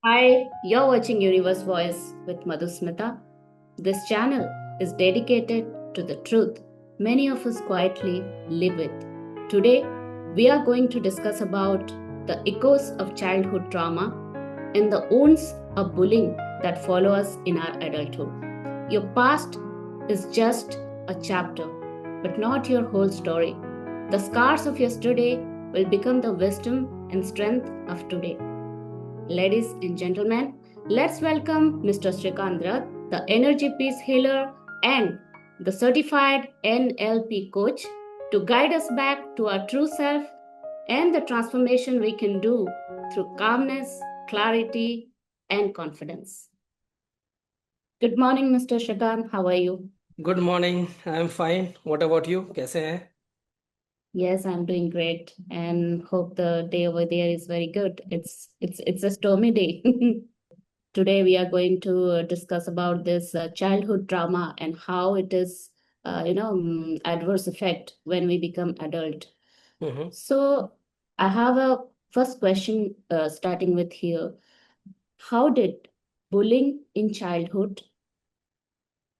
Hi, you're watching Universe Voice with Madhusmita. This channel is dedicated to the truth many of us quietly live with. Today, we are going to discuss about the echoes of childhood trauma and the wounds of bullying that follow us in our adulthood. Your past is just a chapter, but not your whole story. The scars of yesterday will become the wisdom and strength of today. Ladies and gentlemen, let's welcome Mr. Srikandrat, the energy peace healer and the certified NLP coach, to guide us back to our true self and the transformation we can do through calmness, clarity, and confidence. Good morning, Mr. Shrikant. How are you? Good morning. I am fine. What about you? कैसे हैं? Yes, I'm doing great and hope the day over there is very good. It's a stormy day. Today we are going to discuss about this childhood trauma and how it is, adverse effect when we become adult. Hmm. So I have a first question starting with here. How did bullying in childhood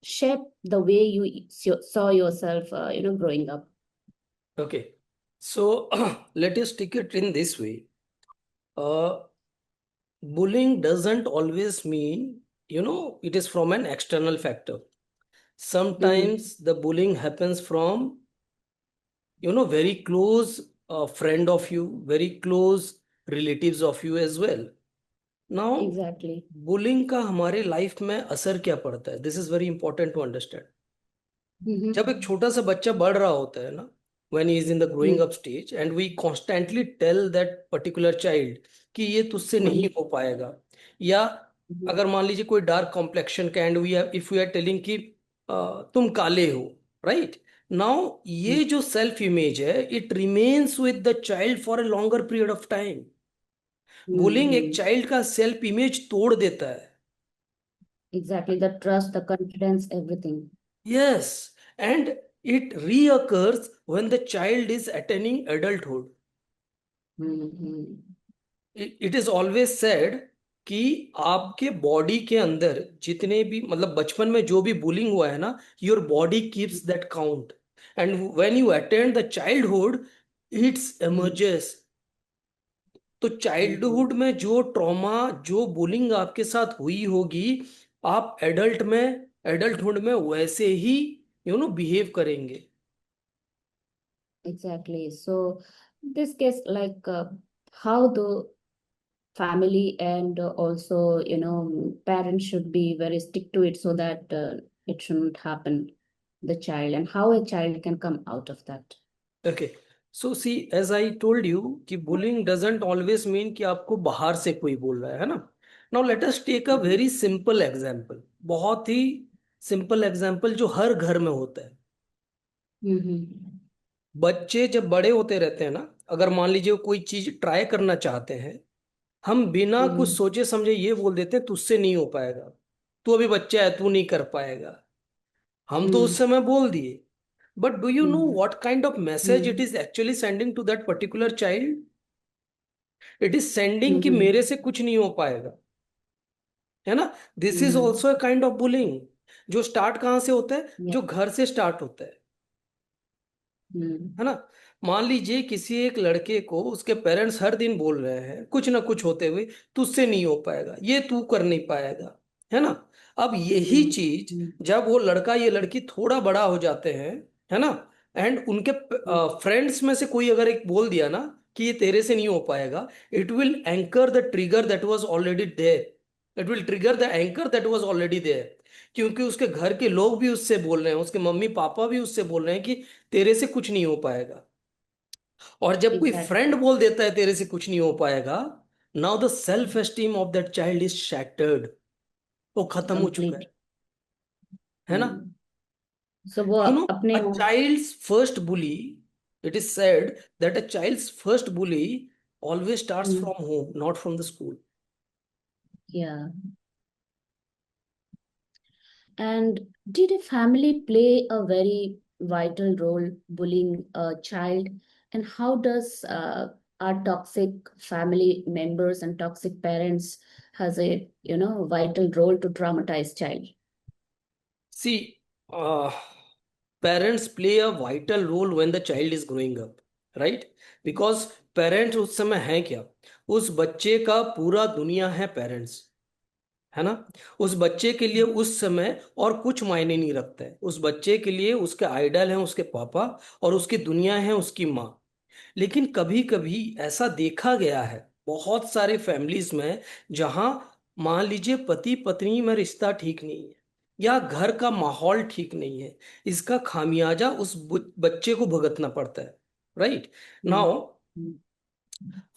shape the way you saw yourself, growing up? Okay, so let us take it in this way. bullying doesn't always mean, it is from an external factor. Mm-hmm. Sometimes the bullying happens from, very close friend of you, very close relatives of you as well. Now, Exactly. bullying का हमारे life में असर क्या पड़ता है, this is very important to understand. Mm-hmm. जब एक छोटा सा बच्चा बढ़ रहा होता है ना, when he is in the growing up stage and we constantly tell that particular child कि ये तुझसे नहीं Mm-hmm. हो पाएगा, या अगर मान लीजिए कोई डार्क कॉम्प्लेक्शन का and we if we are telling कि तुम काले हो, राइट नाउ ये जो सेल्फ इमेज है it remains with the child for a longer period of time. Bullying एक Mm-hmm. चाइल्ड का सेल्फ इमेज तोड़ देता है। Exactly. The trust, the confidence, everything. Yes, and it reoccurs when the child is attaining adulthood. Mm-hmm. It is always said कि आपके body के अंदर जितने भी मतलब बचपन में जो भी बुलिंग हुआ है ना, your body keeps that count and when you attend the childhood it's emerges. तो Mm-hmm. चाइल्डहुड में जो ट्रॉमा जो बुलिंग आपके साथ हुई होगी, आप एडल्ट में एडल्टहुड में वैसे ही बिहेव करेंगे। Exactly. So, this case, like how the family and also, parents should be very stick to it so that it shouldn't happen, the child, and how a child can come out of that. Okay, so see as I told you कि bullying doesn't always mean कि आपको बाहर से कोई बोल रहा है ना। Now let us take a Mm-hmm. Very simple example, बहुत ही सिंपल एग्जांपल जो हर घर में होता है। Mm-hmm. बच्चे जब बड़े होते रहते हैं ना, अगर मान लीजिए वो कोई चीज ट्राई करना चाहते हैं, हम बिना कुछ Mm-hmm. सोचे समझे ये बोल देते हैं तुझसे नहीं हो पाएगा, तू अभी बच्चा है, तू नहीं कर पाएगा। हम तो उस समय बोल दिए, but do you know Mm-hmm. What kind of message it is actually sending to that particular child? It is sending कि Mm-hmm. मेरे से कुछ नहीं हो पाएगा, है ना। This is Mm-hmm. Also a kind of bullying, जो स्टार्ट कहाँ से होता है, Yeah. जो घर से स्टार्ट होता Mm-hmm. है ना। मान लीजिए किसी एक लड़के को उसके पेरेंट्स हर दिन बोल रहे हैं कुछ ना कुछ होते हुए, तुझसे नहीं हो पाएगा, ये तू कर नहीं पाएगा, है ना। अब यही चीज Mm-hmm. जब वो लड़का ये लड़की थोड़ा बड़ा हो जाते हैं, है ना, एंड उनके फ्रेंड्स में से कोई अगर एक बोल दिया ना कि ये तेरे से नहीं हो पाएगा, it will anchor the trigger that was already there, it will trigger the anchor that was already there. क्योंकि उसके घर के लोग भी उससे बोल रहे हैं, उसके मम्मी पापा भी उससे बोल रहे हैं कि तेरे से कुछ नहीं हो पाएगा। और जब कोई Exactly. फ्रेंड बोल देता है तेरे से कुछ नहीं हो पाएगा, now the self esteem of that child is shattered, वो खत्म हो चुका Complete. है ना। So वो यू नो, अपने a child's first bully, it is said that a child's first bully always starts Mm, from home, not from the school. yeah. And did a family play a very vital role bullying a child? And how does our toxic family members and toxic parents has a vital role to traumatize child? See, uh, parents play a vital role when the child is growing up, right? Because parents उस समय हैं क्या? उस बच्चे का पूरा दुनिया है पेरेंट्स, है ना? उस बच्चे के लिए उस समय और कुछ मायने नहीं रखता है। उस बच्चे के लिए उसके आइडल हैं उसके पापा, और उसकी दुनिया है उसकी माँ। लेकिन कभी कभी ऐसा देखा गया है बहुत सारे फैमिलीज में, जहां मान लीजिए पति पत्नी में रिश्ता ठीक नहीं है या घर का माहौल ठीक नहीं है, इसका खामियाजा उस बच्चे को भुगतना पड़ता है, right? Hmm. Now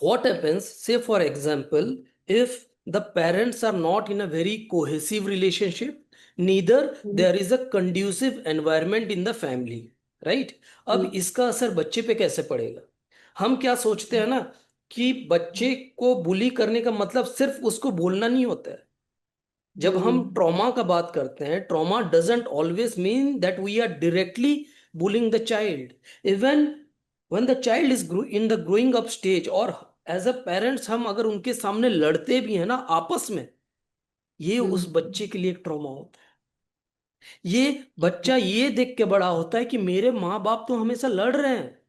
what happens, say for example, if the parents are not in a very cohesive relationship, neither Hmm. there is a conducive environment in the family, right? अब Hmm. इसका असर बच्चे पे कैसे पड़ेगा? हम क्या सोचते हैं ना कि बच्चे को बुली करने का मतलब सिर्फ उसको बोलना नहीं होता है। जब हम Hmm. ट्रॉमा का बात करते हैं, trauma doesn't always mean that we are directly bullying the child. Even when the child is in the growing up stage, और एज अ पेरेंट्स हम अगर उनके सामने लड़ते भी हैं ना आपस में, ये उस Hmm. बच्चे के लिए एक ट्रॉमा होता है। ये बच्चा Exactly. ये देख के बड़ा होता है कि मेरे माँ बाप तो हमेशा लड़ रहे हैं।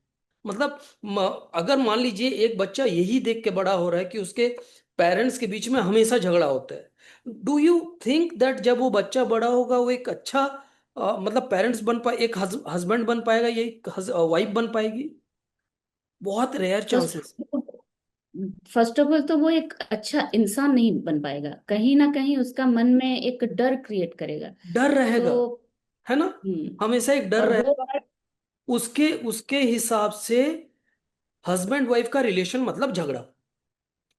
मतलब अगर मान लीजिए एक बच्चा यही देख के बड़ा हो रहा है कि उसके पेरेंट्स के बीच में हमेशा झगड़ा होता है, डू यू थिंक दैट जब वो बच्चा बड़ा होगा वो एक अच्छा मतलब पेरेंट्स बन पाए, एक हस्बैंड बन पाएगा या एक वाइफ बन पाएगी? बहुत rare first chances. First of all तो वो एक अच्छा इंसान नहीं बन पाएगा, कहीं ना कहीं उसका मन में एक डर क्रिएट करेगा। डर तो रहेगा, है ना? हम्म हमेशा एक डर और वो रहेगा। उसके उसके हिसाब से हस्बैंड वाइफ का रिलेशन मतलब झगड़ा।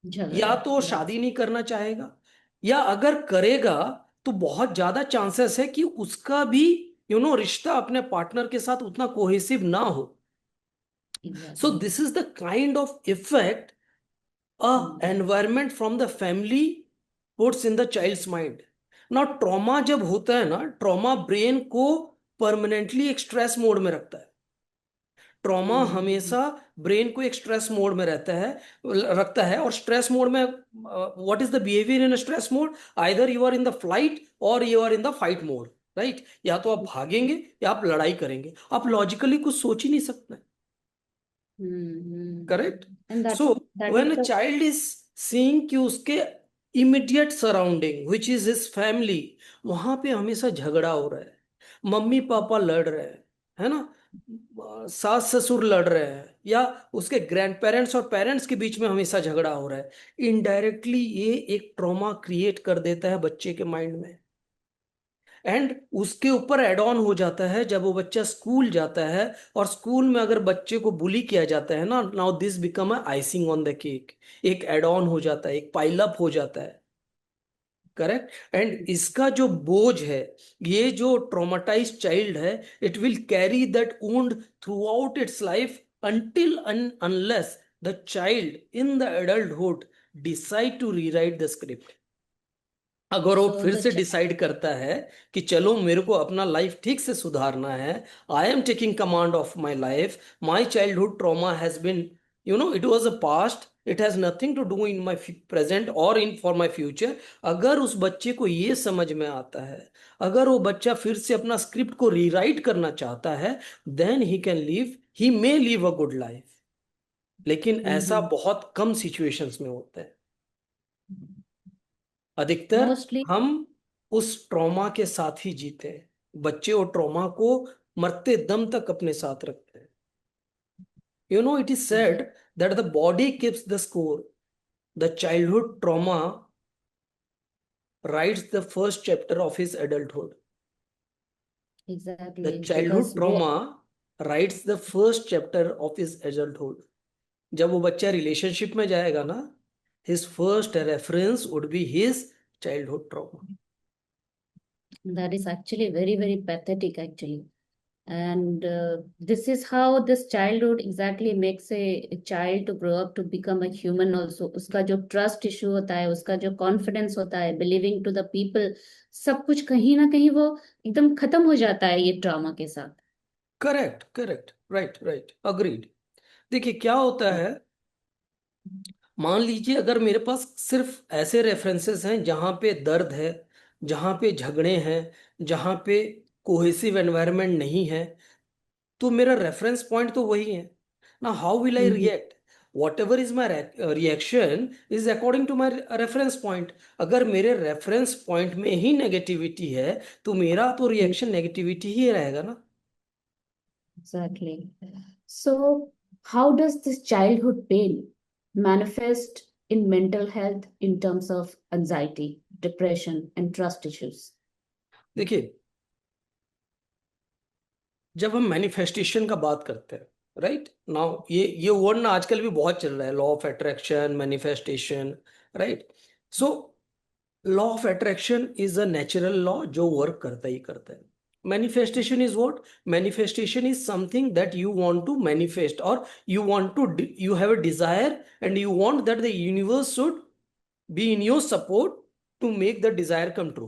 झगड़ा। या तो वो शादी दैट्स नहीं करना चाहेगा, या अगर करेगा तो बहुत ज्यादा चांसेस है कि उसका भी रिश्ता अपने पार्टनर के साथ उतना कोहेसिव ना हो। So exactly. This is the kind of effect a environment from the family puts in the child's mind. ना ट्रॉमा जब होता है ना, ट्रॉमा ब्रेन को परमानेंटली एक स्ट्रेस मोड में रखता है। ट्रॉमा हमेशा ब्रेन को एक स्ट्रेस मोड में रहता है, रखता है। और स्ट्रेस मोड में what is the behaviour in stress mode? Either you are in the flight or you are in the fight mode, right? या तो आप भागेंगे या आप लड़ाई करेंगे, आप लॉजिकली कुछ सोच ही नहीं सकते। Correct? And so that is when a the child is seeing कि उसके immediate surrounding which is his family, वहां पे हमेशा झगड़ा हो रहा है, मम्मी पापा लड़ रहे हैं, है ना, सास ससुर लड़ रहे हैं, या उसके ग्रैंड पेरेंट्स और पेरेंट्स के बीच में हमेशा झगड़ा हो रहा है, इनडायरेक्टली ये एक ट्रॉमा क्रिएट कर देता है बच्चे के माइंड में। एंड उसके ऊपर एड ऑन हो जाता है जब वो बच्चा स्कूल जाता है, और स्कूल में अगर बच्चे को बुली किया जाता है ना, now this become a icing on the cake. एक एड ऑन हो जाता है, एक पाइल अप हो जाता है। करेक्ट? एंड इसका जो बोझ है, ये जो ट्रॉमाटाइज चाइल्ड है, it will carry that wound through out it's life until unless the child in the adulthood decide to rewrite the script। अगर वो सो फिर द से डिसाइड करता है कि चलो मेरे को अपना लाइफ ठीक से सुधारना है, I am taking command of my life, my childhood trauma has been it was a past, it has nothing to do in my present और इन फॉर माई फ्यूचर। अगर उस बच्चे को ये समझ में आता है, अगर वो बच्चा फिर से अपना स्क्रिप्ट को रीराइट करना चाहता है, then he can live, he may live a good life. लेकिन ऐसा बहुत कम सिचुएशंस में होता है। अधिकतर मोस्टली हम उस ट्रॉमा के साथ ही जीते हैं। बच्चे और ट्रॉमा को मरते दम तक अपने साथ रखते हैं। It is said that the body keeps the score, the childhood trauma writes the first chapter of his adulthood. The exactly childhood because वो trauma writes the first chapter of his adulthood. जब वो बच्चा relationship में जाएगा ना, his first reference would be his childhood trauma. that is actually very very pathetic actually. And this is how this childhood exactly makes a child to grow up to become a human also. उसका जो trust issue होता है, उसका जो confidence होता है, believing to the people, सब कुछ कहीं ना कहीं वो एकदम खत्म हो जाता है ये ट्रॉमा के साथ। Correct, correct, right, right, agreed. देखिए क्या होता है, मान लीजिए अगर मेरे पास सिर्फ ऐसे रेफरेंसेस हैं जहां पे दर्द है, जहां पे झगड़े हैं, जहां पे कोहेसिव एनवायरनमेंट नहीं है, तो मेरा रेफरेंस पॉइंट तो वही है ना। How will I hmm, react? Whatever is my reaction is according to my reference point. अगर मेरे रेफरेंस पॉइंट में ही नेगेटिविटी है तो मेरा तो रिएक्शन नेगेटिविटी ही रहेगा ना। exactly. So, how does this childhood pain manifest in mental health in terms of anxiety, depression, and trust issues? देखिए, जब हम मैनिफेस्टेशन का बात करते हैं, राइट नाउ, ये वर्ड ना आजकल भी बहुत चल रहा है, law of attraction, manifestation, right. So law of attraction is a natural law जो वर्क करता ही करता है। Manifestation is what? Manifestation is something that you want to manifest, और you want to, you have a desire and you want that the universe should be in your support to make the desire come true.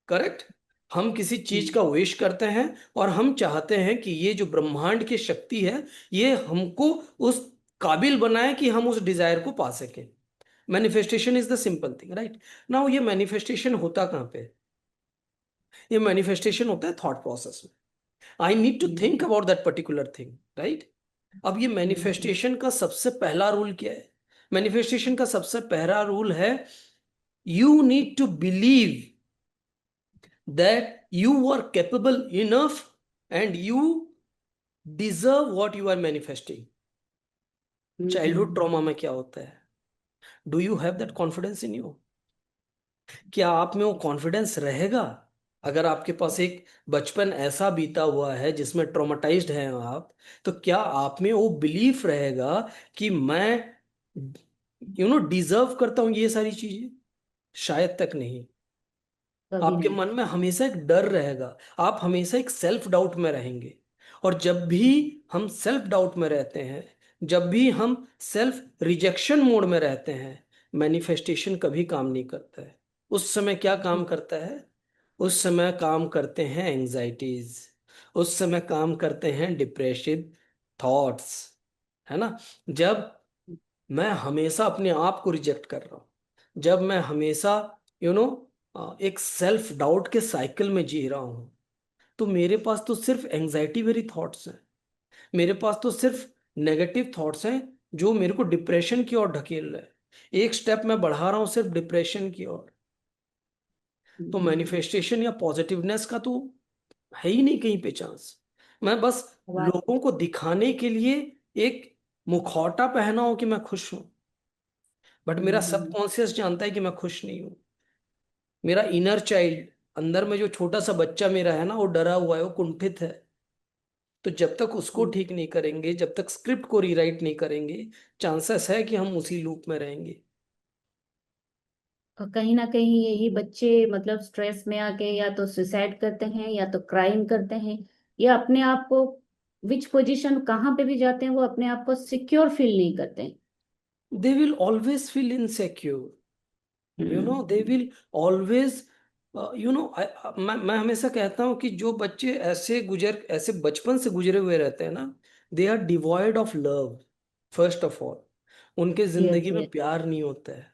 Correct? हम किसी चीज का wish करते हैं और हम चाहते हैं कि ये जो ब्रह्मांड की शक्ति है ये हमको उस काबिल बनाए कि हम उस डिजायर को पा सकें। Manifestation is the simple thing, right. Now ये मैनिफेस्टेशन होता कहाँ पे? ये मैनिफेस्टेशन होता है थॉट प्रोसेस में। I need to think about that particular thing, right. अब ये मैनिफेस्टेशन का सबसे पहला रूल क्या है? मैनिफेस्टेशन का सबसे पहला रूल है, you need to believe that you are capable enough and you deserve what you are manifesting. Childhood trauma में क्या होता है? Do you have that confidence in you? क्या आप में वो कॉन्फिडेंस रहेगा? अगर आपके पास एक बचपन ऐसा बीता हुआ है जिसमें ट्रॉमेटाइज्ड हैं आप, तो क्या आप में वो बिलीफ रहेगा कि मैं डिजर्व करता हूं ये सारी चीजें? शायद तक नहीं। कभी आपके नहीं। मन में हमेशा एक डर रहेगा, आप हमेशा एक सेल्फ डाउट में रहेंगे। और जब भी हम सेल्फ डाउट में रहते हैं, जब भी हम सेल्फ रिजेक्शन मोड में रहते हैं, मैनिफेस्टेशन कभी काम नहीं करता है। उस समय क्या काम करता है? उस समय काम करते हैं एंजाइटीज, उस समय काम करते हैं डिप्रेसिव थॉट्स, है ना। जब मैं हमेशा अपने आप को रिजेक्ट कर रहा हूं, जब मैं हमेशा यू नो एक सेल्फ डाउट के साइकिल में जी रहा हूं, तो मेरे पास तो सिर्फ एंजाइटी भरी थॉट्स हैं, मेरे पास तो सिर्फ नेगेटिव थॉट्स हैं जो मेरे को डिप्रेशन की ओर ढकेल रहे हैं। एक स्टेप मैं बढ़ा रहा हूं सिर्फ डिप्रेशन की ओर। तो मैनिफेस्टेशन या पॉजिटिवनेस का तो है ही नहीं कहीं पे चांस। मैं बस बात लोगों को दिखाने के लिए एक मुखौटा पहना हूं कि मैं खुश हूं, बट मेरा सबकॉन्शियस जानता है कि मैं खुश नहीं हूं। मेरा इनर चाइल्ड, अंदर में जो छोटा सा बच्चा मेरा है ना, वो डरा हुआ है, वो कुंठित है। तो जब तक उसको ठीक नहीं करेंगे, जब तक स्क्रिप्ट को रीराइट नहीं करेंगे, चांसेस है कि हम उसी लूप में रहेंगे। और कहीं ना कहीं यही बच्चे मतलब स्ट्रेस में आके या तो सुसाइड करते हैं या तो क्राइम करते हैं, या अपने आप को विच पोजीशन कहाँ पे भी जाते हैं वो अपने आप को सिक्योर फील नहीं करते हैं। They will always feel insecure, they will always, मैं हमेशा कहता हूं कि जो बच्चे ऐसे बचपन से गुजरे हुए रहते हैं ना, they are devoid of love. First of all, उनके यस जिंदगी में यस। प्यार नहीं होता है,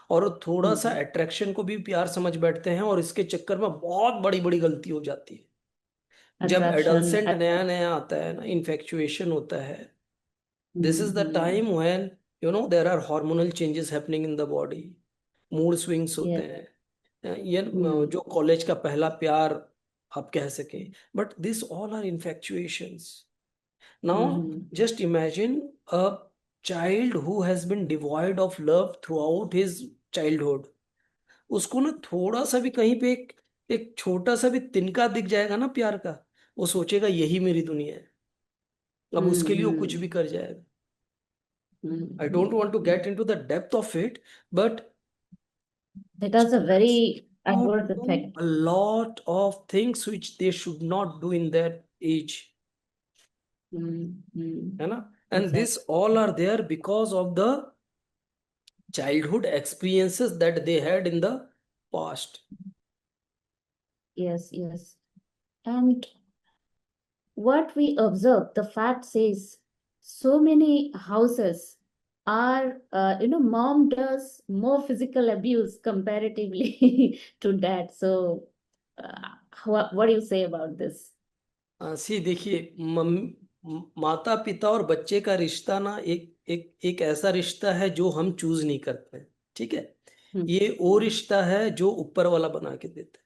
और वो थोड़ा सा अट्रैक्शन को भी प्यार समझ बैठते हैं, और इसके चक्कर में बहुत बड़ी बड़ी गलती हो जाती है। जब अट्रैक्शन। एडolescent नया नया आता है ना, इन्फेक्चुएशन होता है, this is the time when there are hormonal changes happening in the body, mood swings होते यस। हैं। ये जो कॉलेज का पहला प्यार आप कह सके, but this all are infatuations. Now just imagine a child who has been devoid of love throughout his childhood. उसको ना थोड़ा सा भी कहीं पे एक एक छोटा सा भी तिनका दिख जाएगा ना प्यार का, वो सोचेगा यही मेरी दुनिया है। अब उसके लिए वो कुछ भी कर जाएगा। I don't want to get into the depth of it, but It has a children very do adverse effect. a lot of things which they should not do in that age, है ना। And this Exactly. all are there because of the childhood experiences that they had in the past. Yes, yes. And what we observe, the fact says so many houses our mom does more physical abuse comparatively to dad. So what do you say about this? सी देखिए, माता पिता और बच्चे का रिश्ता ना एक एक एक ऐसा रिश्ता है जो हम चूज नहीं करते हैं, ठीक है। Hmm. ये वो रिश्ता है जो ऊपर वाला बना के देता है।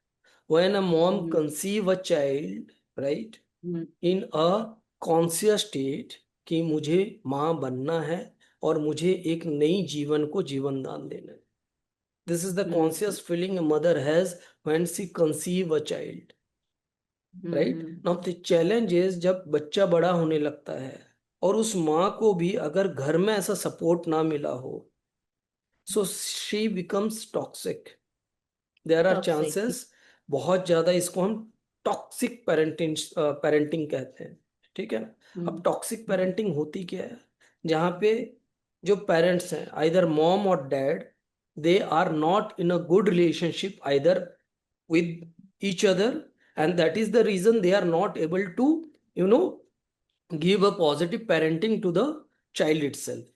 When a mom Hmm. conceive a child, right, Hmm. in a conscious state कि मुझे माँ बनना है और मुझे एक नई जीवन को जीवन दान देना है। This is the Hmm. conscious feeling a mother has when she conceive a child, right? Hmm. Now the challenge is जब बच्चा बड़ा होने लगता है और उस माँ को भी अगर घर में ऐसा सपोर्ट ना मिला हो, so she becomes toxic. There are Toxic. Chances, बहुत ज्यादा, इसको हम टॉक्सिक पेरेंटिंग पेरेंटिंग कहते हैं, ठीक है ना। अब Hmm. टॉक्सिक पेरेंटिंग होती क्या है, जहाँ पे जो पेरेंट्स हैं, आइदर मॉम और dad, they are not in a good relationship either with each other, and that is the reason they are not able to, you know, give a positive parenting to the child itself.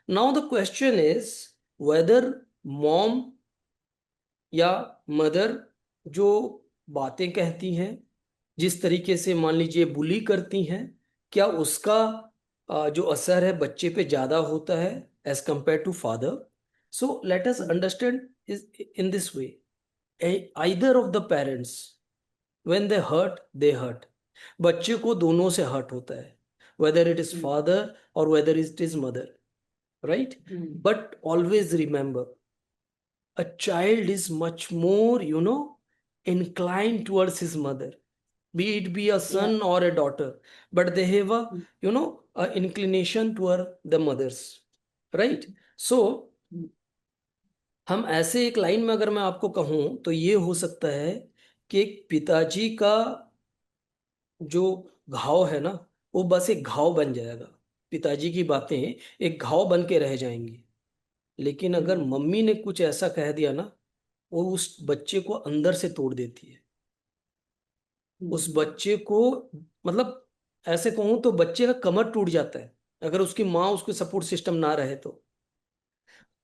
Now the question is whether mom या mother जो बातें कहती हैं, जिस तरीके से मान लीजिए बुली करती हैं, क्या उसका जो असर है बच्चे पे ज्यादा होता है as compare to father. So let us understand is in this way, either of the parents when they hurt, बच्चे को दोनों से हर्ट होता है, whether it is Hmm. Father or whether it is mother, right. Hmm. But always remember, a child is much more, inclined towards his mother, be it be a Yeah. son or a daughter, but they have a, Hmm. a inclination toward the mothers, right? So Hmm. हम ऐसे एक line में अगर मैं आपको कहूं तो ये हो सकता है कि एक पिताजी का जो घाव है ना, वो बस एक घाव बन जाएगा, पिताजी की बातें एक घाव बन के रह जाएंगी। लेकिन अगर Hmm. मम्मी ने कुछ ऐसा कह दिया ना, वो उस बच्चे को अंदर से तोड़ देती है। उस Hmm. बच्चे को, मतलब ऐसे कहूं तो बच्चे का कमर टूट जाता है अगर उसकी माँ उसके सपोर्ट सिस्टम ना रहे तो।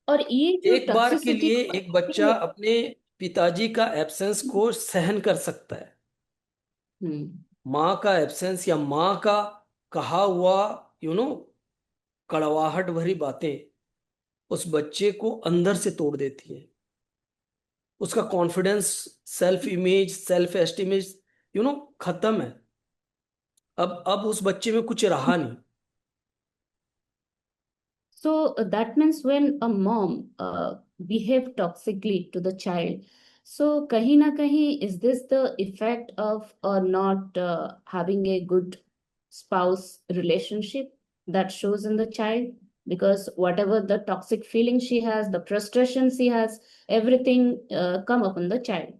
और ये जो एक बार के टॉक्सिसिटी लिए एक बच्चा अपने पिताजी का एब्सेंस को सहन कर सकता है, हम्म माँ का एब्सेंस या माँ का कहा हुआ, यू नो कड़वाहट भरी बातें उस बच्चे को अंदर से तोड़ देती है। उसका कॉन्फिडेंस, सेल्फ इमेज, सेल्फ एस्टिमेज, खत्म है। अब उस बच्चे में कुछ रहा नहीं। So that means when a mom behave toxically to the child, so kahi na kahi, is this the effect of not having a good spouse relationship that shows in the child? Because whatever the toxic feeling she has, the frustration she has, everything come upon the child.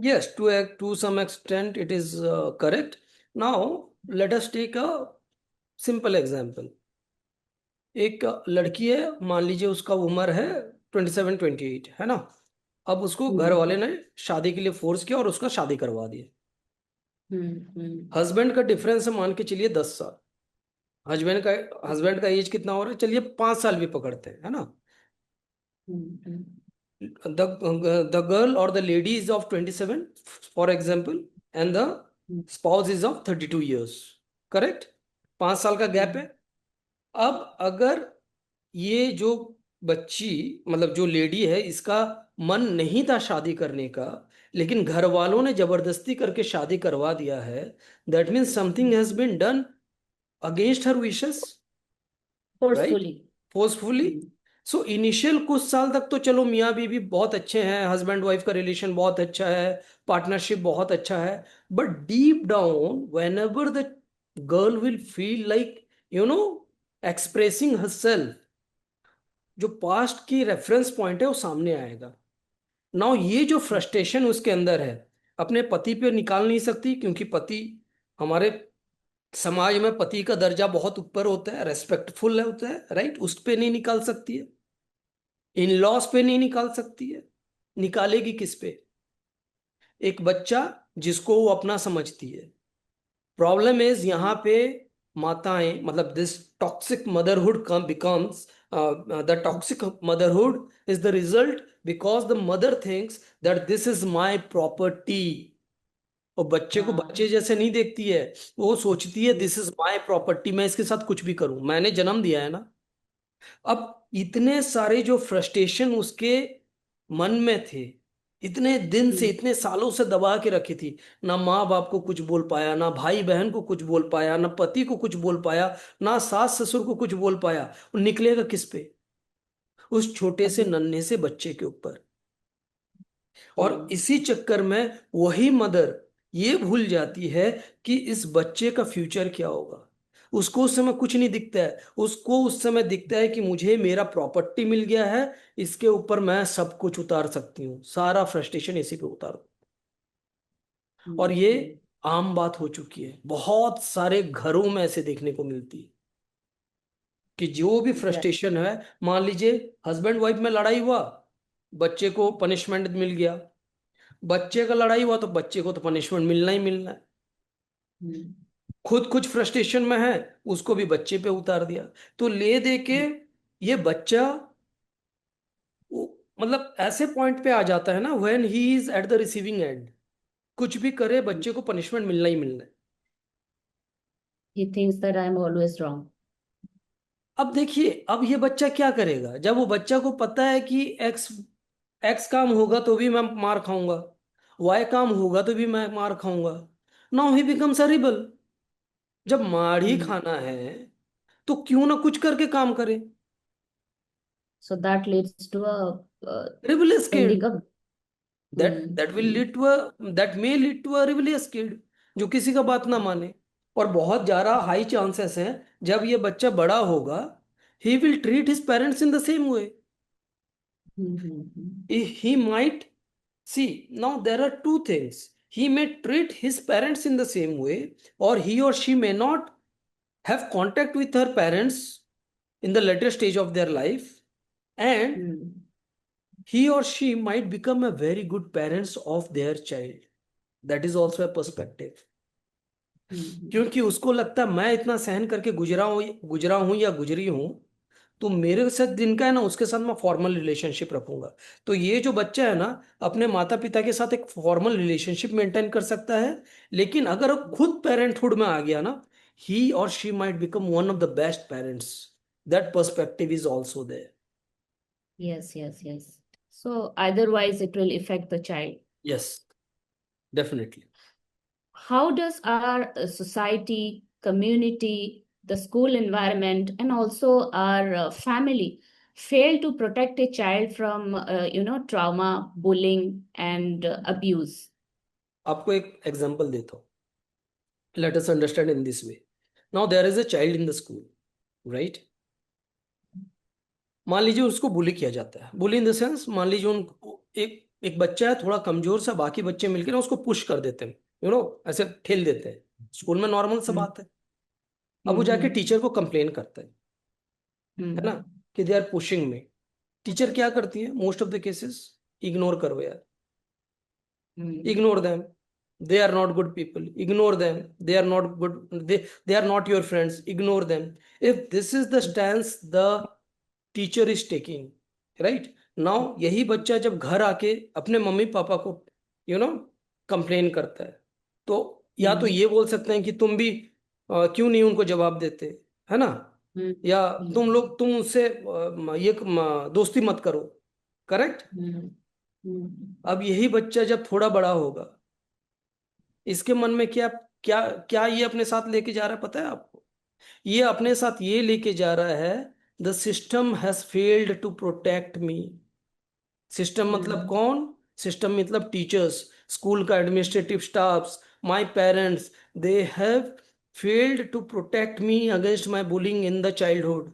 Yes, to some extent it is correct. Now let us take a simple example. एक लड़की है, मान लीजिए उसका उम्र है 27-28, है ना। अब उसको घर हम्म वाले ने शादी के लिए फोर्स किया और उसका शादी करवा दिया। हम्म हस्बैंड का डिफरेंस है, मान के चलिए 10 साल। हस्बैंड का एज कितना हो रहा है, चलिए 5 साल भी पकड़ते हैं, है ना। हम्म The girl or the lady is of 27, for example, and the spouse is of 32 years, correct। 5 साल का गैप है। अब अगर ये जो बच्ची, मतलब जो लेडी है, इसका मन नहीं था शादी करने का, लेकिन घर वालों ने जबरदस्ती करके शादी करवा दिया है, that means something has been done against her wishes, right, Forcefully. Forcefully. So initial कुछ साल तक तो चलो मियाँ बीवी बहुत अच्छे हैं, हस्बैंड वाइफ का रिलेशन बहुत अच्छा है, पार्टनरशिप बहुत अच्छा है, but deep down when ever the girl will feel like, you know expressing herself, जो पास्ट की रेफरेंस पॉइंट है वो सामने आएगा। नाउ ये जो फ्रस्ट्रेशन उसके अंदर है, अपने पति पे निकाल नहीं सकती, क्योंकि पति, हमारे समाज में पति का दर्जा बहुत ऊपर होता है, रेस्पेक्टफुल है होता है, राइट, उस पे नहीं निकाल सकती है, इन लॉस पे नहीं निकाल सकती है, निकालेगी किस पे? एक बच्चा जिसको वो अपना समझती है। प्रॉब्लम इज यहाँ पे माताएं, मतलब this toxic motherhood becomes the toxic motherhood is the result because the mother thinks that this is my property. और बच्चे को हाँ। बच्चे जैसे नहीं देखती है, वो सोचती है दिस इज माय प्रॉपर्टी, मैं इसके साथ कुछ भी करूं, मैंने जन्म दिया है ना। अब इतने सारे जो फ्रस्ट्रेशन उसके मन में थे, इतने दिन से, इतने सालों से दबा के रखी थी, ना माँ बाप को कुछ बोल पाया, ना भाई बहन को कुछ बोल पाया, ना पति को कुछ बोल पाया, ना सास ससुर को कुछ बोल पाया, वो निकलेगा किस पे? उस छोटे से अभी। नन्हे से बच्चे के ऊपर। और इसी चक्कर में वही मदर ये भूल जाती है कि इस बच्चे का फ्यूचर क्या होगा। उसको उस समय कुछ नहीं दिखता है, उसको उस समय दिखता है कि मुझे मेरा प्रॉपर्टी मिल गया है, इसके ऊपर मैं सब कुछ उतार सकती हूँ, सारा फ्रस्ट्रेशन इसी पे उतार। और ये आम बात हो चुकी है, बहुत सारे घरों में ऐसे देखने को मिलती है कि जो भी फ्रस्ट्रेशन है, मान लीजिए हस्बैंड वाइफ में लड़ाई हुआ, बच्चे को पनिशमेंट मिल गया, बच्चे का लड़ाई हुआ तो बच्चे को तो पनिशमेंट मिलना ही मिलना है। खुद कुछ फ्रस्ट्रेशन में है, उसको भी बच्चे पे उतार दिया, तो ले दे के ये बच्चा मतलब ऐसे पॉइंट पे आ जाता है ना, when he is at the receiving end, कुछ भी करे बच्चे को पनिशमेंट मिलना ही मिलना है। He thinks that I'm always wrong. अब देखिए, अब ये बच्चा क्या करेगा जब वो बच्चा को पता है कि एक्स एक्स काम होगा तो भी मैं मार खाऊंगा, वाई काम होगा तो भी मैं मार खाऊंगा। Now he becomes a rebel. जब मार ही Hmm. खाना है तो क्यों ना कुछ करके काम करे। So that leads to a rebellious kid, ending up. That will lead to a, that may lead to a rebellious kid, जो किसी का बात ना माने। और बहुत ज्यादा हाई चांसेस हैं जब ये बच्चा बड़ा होगा, he will treat his parents in the same way. He might see, now there are two things. He may treat his parents in the same way, or he or she may not have contact with her parents in the later stage of their life, and he or she might become a very good parents of their child. That is also a perspective. क्योंकि उसको लगता है मैं इतना सहन करके गुजरा हूं या गुजरी हूं, तो मेरे साथ जिनका है ना उसके साथ मैं फॉर्मल रिलेशनशिप रखूंगा। तो ये जो बच्चा है ना, अपने माता पिता के साथ एक फॉर्मल रिलेशनशिप मेंटेन कर सकता है, लेकिन अगर वो खुद पेरेंटहुड में आ गया ना, ही और she might become one of the best parents. That perspective is also there. Yes, yes, yes. So otherwise it will affect the child. Yes, definitely. How does our society, community, the school environment, and also our family fail to protect a child from, trauma, bullying, and abuse? आपको एक example देता हूँ, let us understand in this way. Now there is a child in the school, right? मान लीजिए उसको बुली किया जाता है, बुली इन द सेंस, मान लीजिए उन एक एक बच्चा है थोड़ा कमजोर सा, बाकी बच्चे मिलकर ना उसको पुश कर देते हैं, ऐसे ठेल देते हैं, स्कूल में नॉर्मल सा Hmm. बात है। अब वो जाके टीचर को कंप्लेन करता है ना, कि दे आर पुशिंग में। टीचर क्या करती है most of the cases? Ignore करो यार, ignore them, they are not good people, ignore them, they are not good, they are not your friends, ignore them. If this is the stance the teacher is taking, right? Now यही बच्चा जब घर आके अपने mummy papa को you know complain करता है, तो या तो ये बोल सकते हैं कि तुम भी क्यों नहीं उनको जवाब देते, है ना, या तुम लोग तुम उससे दोस्ती मत करो, करेक्ट? अब यही बच्चा जब थोड़ा बड़ा होगा, इसके मन में क्या क्या क्या ये अपने साथ लेके जा रहा है पता है आपको? ये अपने साथ ये लेके जा रहा है, the system has failed to protect me. System मतलब कौन? सिस्टम मतलब टीचर्स, स्कूल का administrative staffs, my parents, they have failed to protect me against my bullying in the childhood.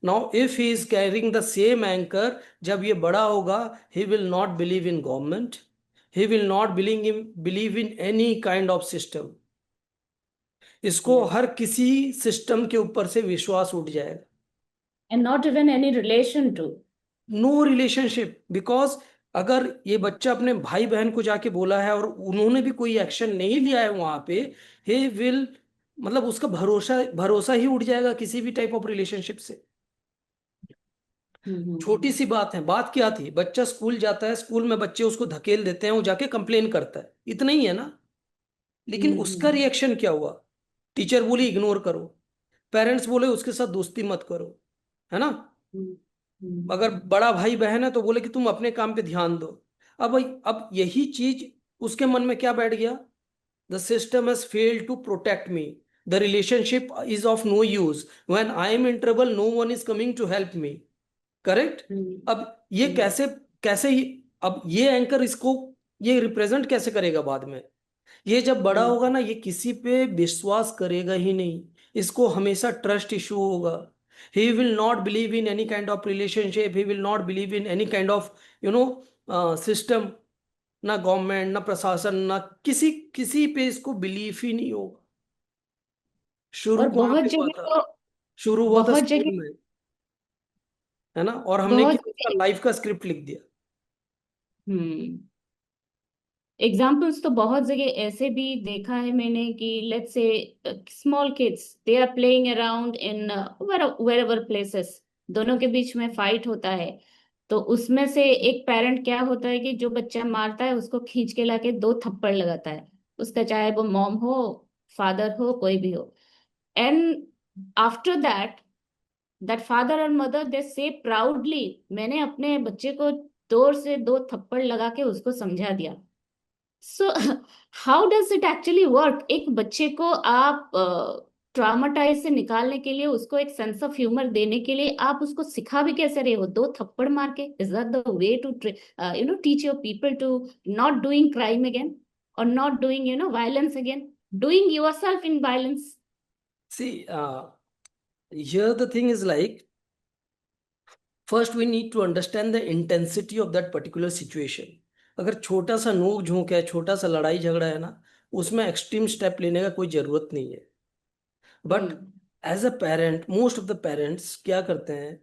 Now if he is carrying the same anchor, जब ये बड़ा होगा, he will not believe in government, he will not believe in any kind of system। इसको हर किसी system के ऊपर से विश्वास उठ जाएगा। And not even any relation to. No relationship, because अगर ये बच्चा अपने भाई बहन को जाके बोला है और उन्होंने भी कोई एक्शन नहीं लिया है वहां पे, he will मतलब उसका भरोसा भरोसा ही उठ जाएगा किसी भी टाइप ऑफ रिलेशनशिप से। छोटी सी बात है, बात क्या थी, बच्चा स्कूल जाता है, स्कूल में बच्चे उसको धकेल देते हैं, वो जाके कंप्लेन करता है, इतना ही है ना। लेकिन उसका हम्म रिएक्शन क्या हुआ? टीचर बोली इग्नोर करो, पेरेंट्स बोले उसके साथ दोस्ती मत करो, है ना। हम्म अगर हम्म बड़ा भाई बहन है तो बोले कि तुम अपने काम पे ध्यान दो। अब यही चीज उसके मन में क्या बैठ गया? The system has failed to protect me, the relationship is of no use, when I am in trouble no one is coming to help me. Correct. Hmm अब ये हम्म कैसे, कैसे ही, अब ये एंकर इसको ये रिप्रेजेंट कैसे करेगा बाद में? ये जब बड़ा हम्म होगा ना, ये किसी पे विश्वास करेगा ही नहीं, इसको हमेशा ट्रस्ट इशू होगा। He will not believe in any kind of relationship, he will not believe in any kind of you know system, ना गवर्नमेंट ना प्रशासन ना किसी किसी पे इसको बिलीव ही नहीं होगा। शुरू और कहाँ बहुत पे हुआ जगह था? तो शुरू हुआ था बहुत स्कूल जगह में, है ना, और हमने बहुत क्या उसका लाइफ का स्क्रिप्ट लिख दिया। हम्म एग्जाम्पल्स तो बहुत जगह ऐसे भी देखा है मैंने कि let's say small kids they are playing around in wherever places, दोनों के बीच में फाइट होता है। तो उसमें से एक पेरेंट क्या होता है कि जो बच्चा मारता है उसको खींच के लाके दो थप्पड़ लगाता है, उसका चाहे वो मॉम हो, फादर हो, कोई भी हो। And after that that father और मदर दे से प्राउडली, मैंने अपने बच्चे को जोर से दो थप्पड़ लगा के उसको समझा दिया। So how does it actually work? एक बच्चे को आप ट्रामाटाइज से निकालने के लिए, उसको एक सेंस ऑफ ह्यूमर देने के लिए आप उसको सिखा भी कैसे रहे हो दो थप्पड़ मार के? Is that the way to teach your people to not doing crime again, और not doing violence again, doing yourself in violence? See, here the thing is like, first we need to understand the intensity of that particular situation. अगर छोटा सा नोक झोंक है, छोटा सा लड़ाई झगड़ा है ना, उसमें एक्सट्रीम स्टेप लेने का कोई जरूरत नहीं है। But hmm as a parent, most of the parents क्या करते हैं,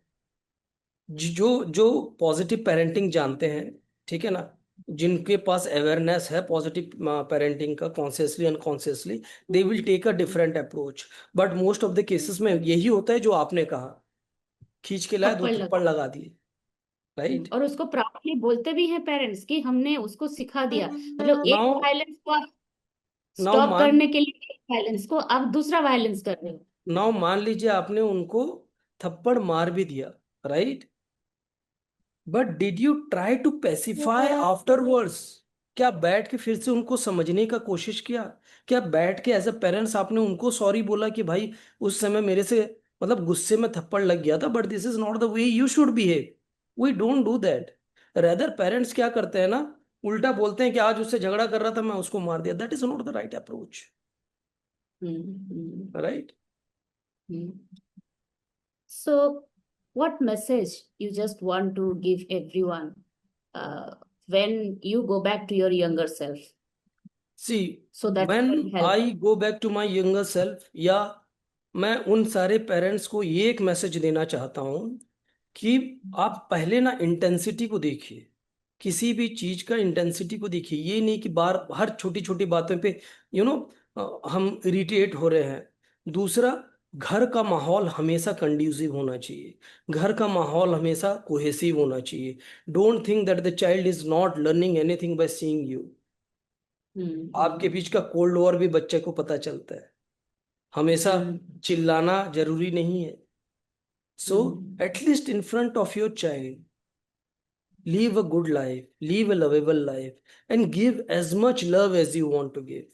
जो जो पॉजिटिव पेरेंटिंग जानते हैं, ठीक है ना, जिनके पास अवेयरनेस है पॉजिटिव पेरेंटिंग का, consciously unconsciously, they will take a different approach. But most of the cases में यही होता है जो आपने कहा, खींच के लाए, दो थप्पड़ लगा। थप्पड़ लगा दिए। राइट। और उसको प्राउडली बोलते भी हैं पेरेंट्स कि हमने उसको सिखा दिया, मतलब एक नाउ वायलेंस को आप नाउ स्टॉप मान करने के लिए एक वायलेंस को आप दूसरा वायलेंस कर रहे हो। नाउ मान लीजिए आपने उनको थप्पड़ मार भी दिया, right, but did you try to pacify afterwards? क्या बैठ के फिर से उनको समझने का कोशिश किया? क्या बैठ के एज अ पेरेंट्स आपने उनको सॉरी बोला कि भाई उस समय मेरे से, मतलब गुस्से में थप्पड़ लग गया था, but this is not the way you should behave. We don't do that. Rather parents क्या करते हैं ना, उल्टा बोलते हैं कि आज उससे झगड़ा कर रहा था मैं उसको मार दिया। That is not the right approach. Hmm right. Hmm So, what message you just want to give everyone when you go back to your younger self see, so that when you can help? I go back to my younger self, या मैं उन सारे parents को ये एक message देना चाहता हूँ कि आप पहले ना इंटेंसिटी को देखिए, किसी भी चीज का इंटेंसिटी को देखिए। ये नहीं कि बार हर छोटी छोटी बातों पे यू नो हम इरिटेट हो रहे हैं। दूसरा, घर का माहौल हमेशा कंड्यूसिव होना चाहिए, घर का माहौल हमेशा कोहेसिव होना चाहिए। Don't think that the child is not learning anything by seeing you. आपके हम्म बीच का कोल्ड वॉर भी बच्चे को पता चलता है। हमेशा हम्म चिल्लाना जरूरी नहीं है। So hmm at least in front of your child, live a good life, live a lovable life, and give as much love as you want to give.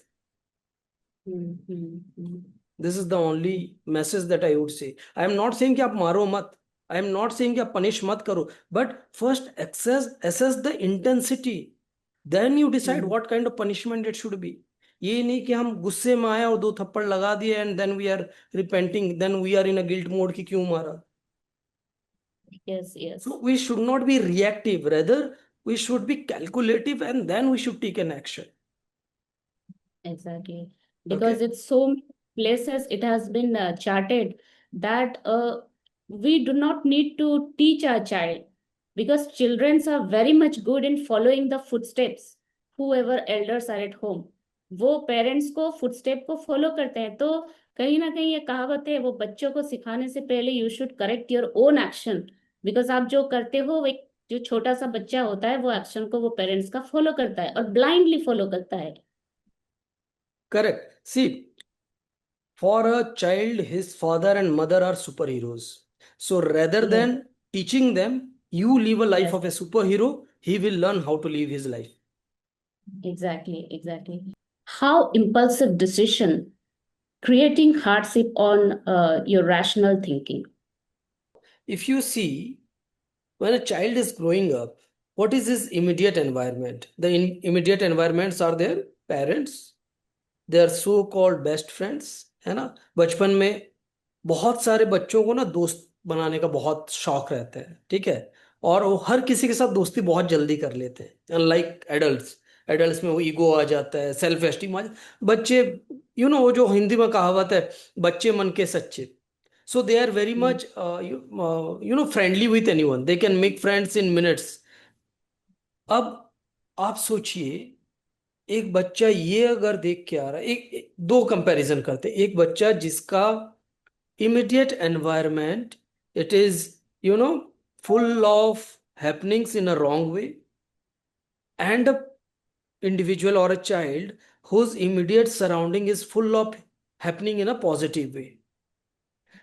Hmm This is the only message that I would say. I am not saying कि आप मारो मत, I am not saying कि आप punish मत करो, but first assess the intensity, then you decide hmm what kind of punishment it should be. ये नहीं कि हम गुस्से में आए और दो थप्पड़ लगा दिए and then we are repenting, then we are in a guilt mode कि क्यों मारा। Yes, yes, So we should not be reactive, rather we should be calculative and then we should take an action. exactly. Because Okay. it's so many places it has been charted that we do not need to teach our child, because children are very much good in following the footsteps whoever elders are at home. वो parents को footstep को follow करते हैं, तो कहीं ना कहीं ये कहावत है, वो बच्चों को सिखाने से पहले you should correct your own action. Because आप जो करते हो, वो एक जो छोटा सा बच्चा होता है वो एक्शन को वो पेरेंट्स का फॉलो करता है और ब्लाइंडली फॉलो करता है। Correct, see, for a child, his father and mother are superheroes. So rather Yes, than teaching them, you live a life yes, of a superhero, he will learn how to live his life. exactly, exactly. How impulsive decision creating hardship on your rational thinking. If you see, when a child is growing up, what is his immediate environment? The immediate environments are their parents, their so called best friends, है ना? बचपन में बहुत सारे बच्चों को ना दोस्त बनाने का बहुत शौक रहता है, ठीक है? और वो हर किसी के साथ दोस्ती बहुत जल्दी कर लेते हैं, अनलाइक एडल्ट्स। एडल्ट्स में वो ईगो आ जाता है, सेल्फ एस्टीम आ जाता, बच्चे, वो जो हिंदी में कहावत है, बच्चे मन के सच्चे। So they are very Mm. Much friendly with anyone, they can make friends in minutes. अब आप सोचिए, एक बच्चा ये अगर देख के आ रहा है, दो कंपैरिजन करते हैं। एक बच्चा जिसका immediate environment, it is, you know full of happenings in a wrong way, and a individual or a child whose immediate surrounding is full of happening in a positive way।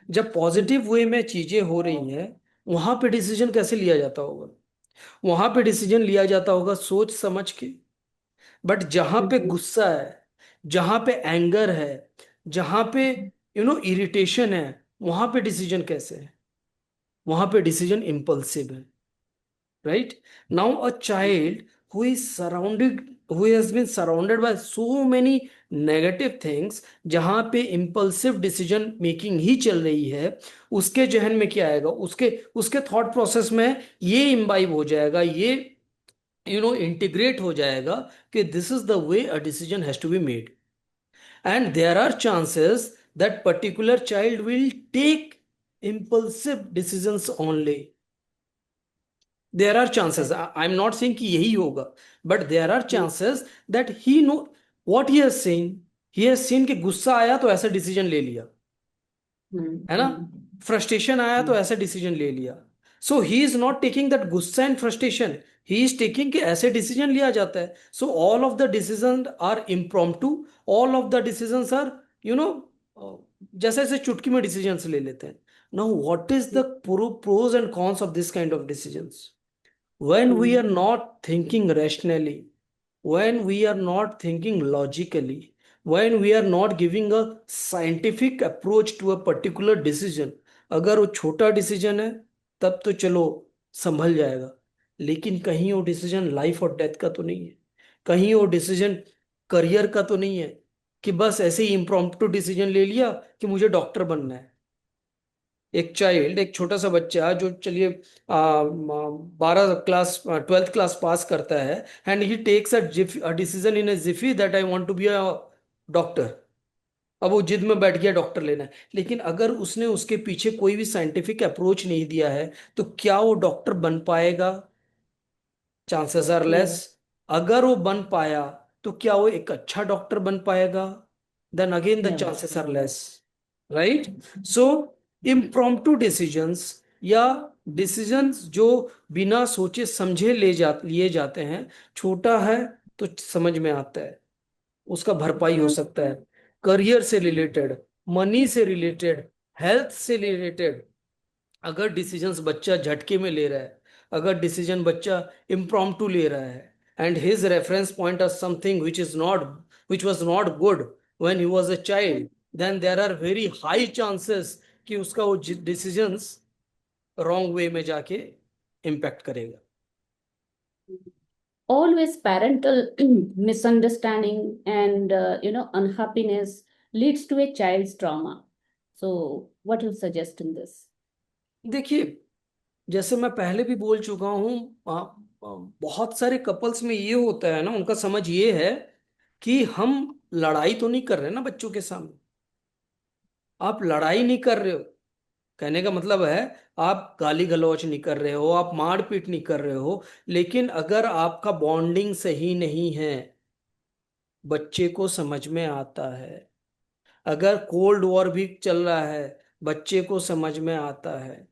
जब positive way में चीजें हो रही हैं, वहां पे decision कैसे लिया जाता होगा? वहां पे डिसीजन लिया जाता होगा सोच समझ के। बट जहां पे Mhm. गुस्सा है, जहां पे एंगर है, जहां पे इरिटेशन है, वहां पे डिसीजन कैसे है? वहां पे डिसीजन इम्पल्सिव है। Right? Now, a child who is surrounded, who has been surrounded by so many negative things, जहां पे impulsive decision making ही चल रही है, उसके जहन में क्या आएगा? उसके उसके थॉट प्रोसेस में ये इम्बाइब हो जाएगा, ये इंटीग्रेट हो जाएगा कि this is the way a decision has to be made, and there are chances that particular child will take impulsive decisions only। There are chances, Correct. I am not saying कि यही होगा, but there are chances that he know what he has seen कि गुस्सा आया तो ऐसा decision ले लिया, है ना? Mm-hmm. फ्रस्ट्रेशन आया तो ऐसा डिसीजन ले लिया। So he is not taking that गुस्सा and frustration, he is taking कि ऐसे डिसीजन लिया जाता है। So all of the decision are impromptu, all of the decisions are, you know जैसे ऐसे चुटकी में डिसीजंस ले लेते हैं। Now what is the pros and cons of this kind of decisions? When we are not thinking rationally, when we are not thinking logically, when we are not giving a scientific approach to a particular decision, अगर वो छोटा decision है तब तो चलो संभल जाएगा, लेकिन कहीं वो डिसीजन लाइफ और डेथ का तो नहीं है, कहीं वो डिसीजन करियर का तो नहीं है कि बस ऐसे ही इम्प्रॉम्प्टू डिसीजन ले लिया कि मुझे डॉक्टर बनना है। एक चाइल्ड, एक छोटा सा बच्चा जो, चलिए, 12 क्लास 12th क्लास पास करता है, and he takes a decision in a jiffy that I want to be a doctor. अब वो जिद में बैठ गया डॉक्टर लेना है, लेकिन अगर उसने उसके पीछे कोई भी साइंटिफिक अप्रोच नहीं दिया है, तो क्या वो डॉक्टर बन पाएगा? Chances are less. Yes. अगर वो बन पाया, तो क्या वो एक अच्छा डॉक्टर बन पाएगा? Then again the Never. Chances are less. Right? So impromptu decisions, या डिसीजंस जो बिना सोचे समझे लिए जाते हैं, छोटा है तो समझ में आता है, उसका भरपाई हो सकता है, करियर से रिलेटेड, मनी से रिलेटेड, हेल्थ से रिलेटेड। अगर डिसीजंस बच्चा झटके में ले रहा है, अगर डिसीजन बच्चा इम्प्रॉम्प्टू ले रहा है, and his reference point are something which was not good when he was a child, then there are very high chances कि उसका वो डिसीजंस रॉन्ग वे में जाके इम्पैक्ट करेगा। Always parental misunderstanding and unhappiness leads to a child's trauma. So, what you suggest in this? देखिए, जैसे मैं पहले भी बोल चुका हूँ, बहुत सारे कपल्स में ये होता है ना, उनका समझ ये है कि हम लड़ाई तो नहीं कर रहे ना बच्चों के सामने। आप लड़ाई नहीं कर रहे हो, कहने का मतलब है आप गाली गलौज नहीं कर रहे हो, आप मारपीट नहीं कर रहे हो, लेकिन अगर आपका बॉन्डिंग सही नहीं है, बच्चे को समझ में आता है, अगर कोल्ड वॉर भी चल रहा है, बच्चे को समझ में आता है।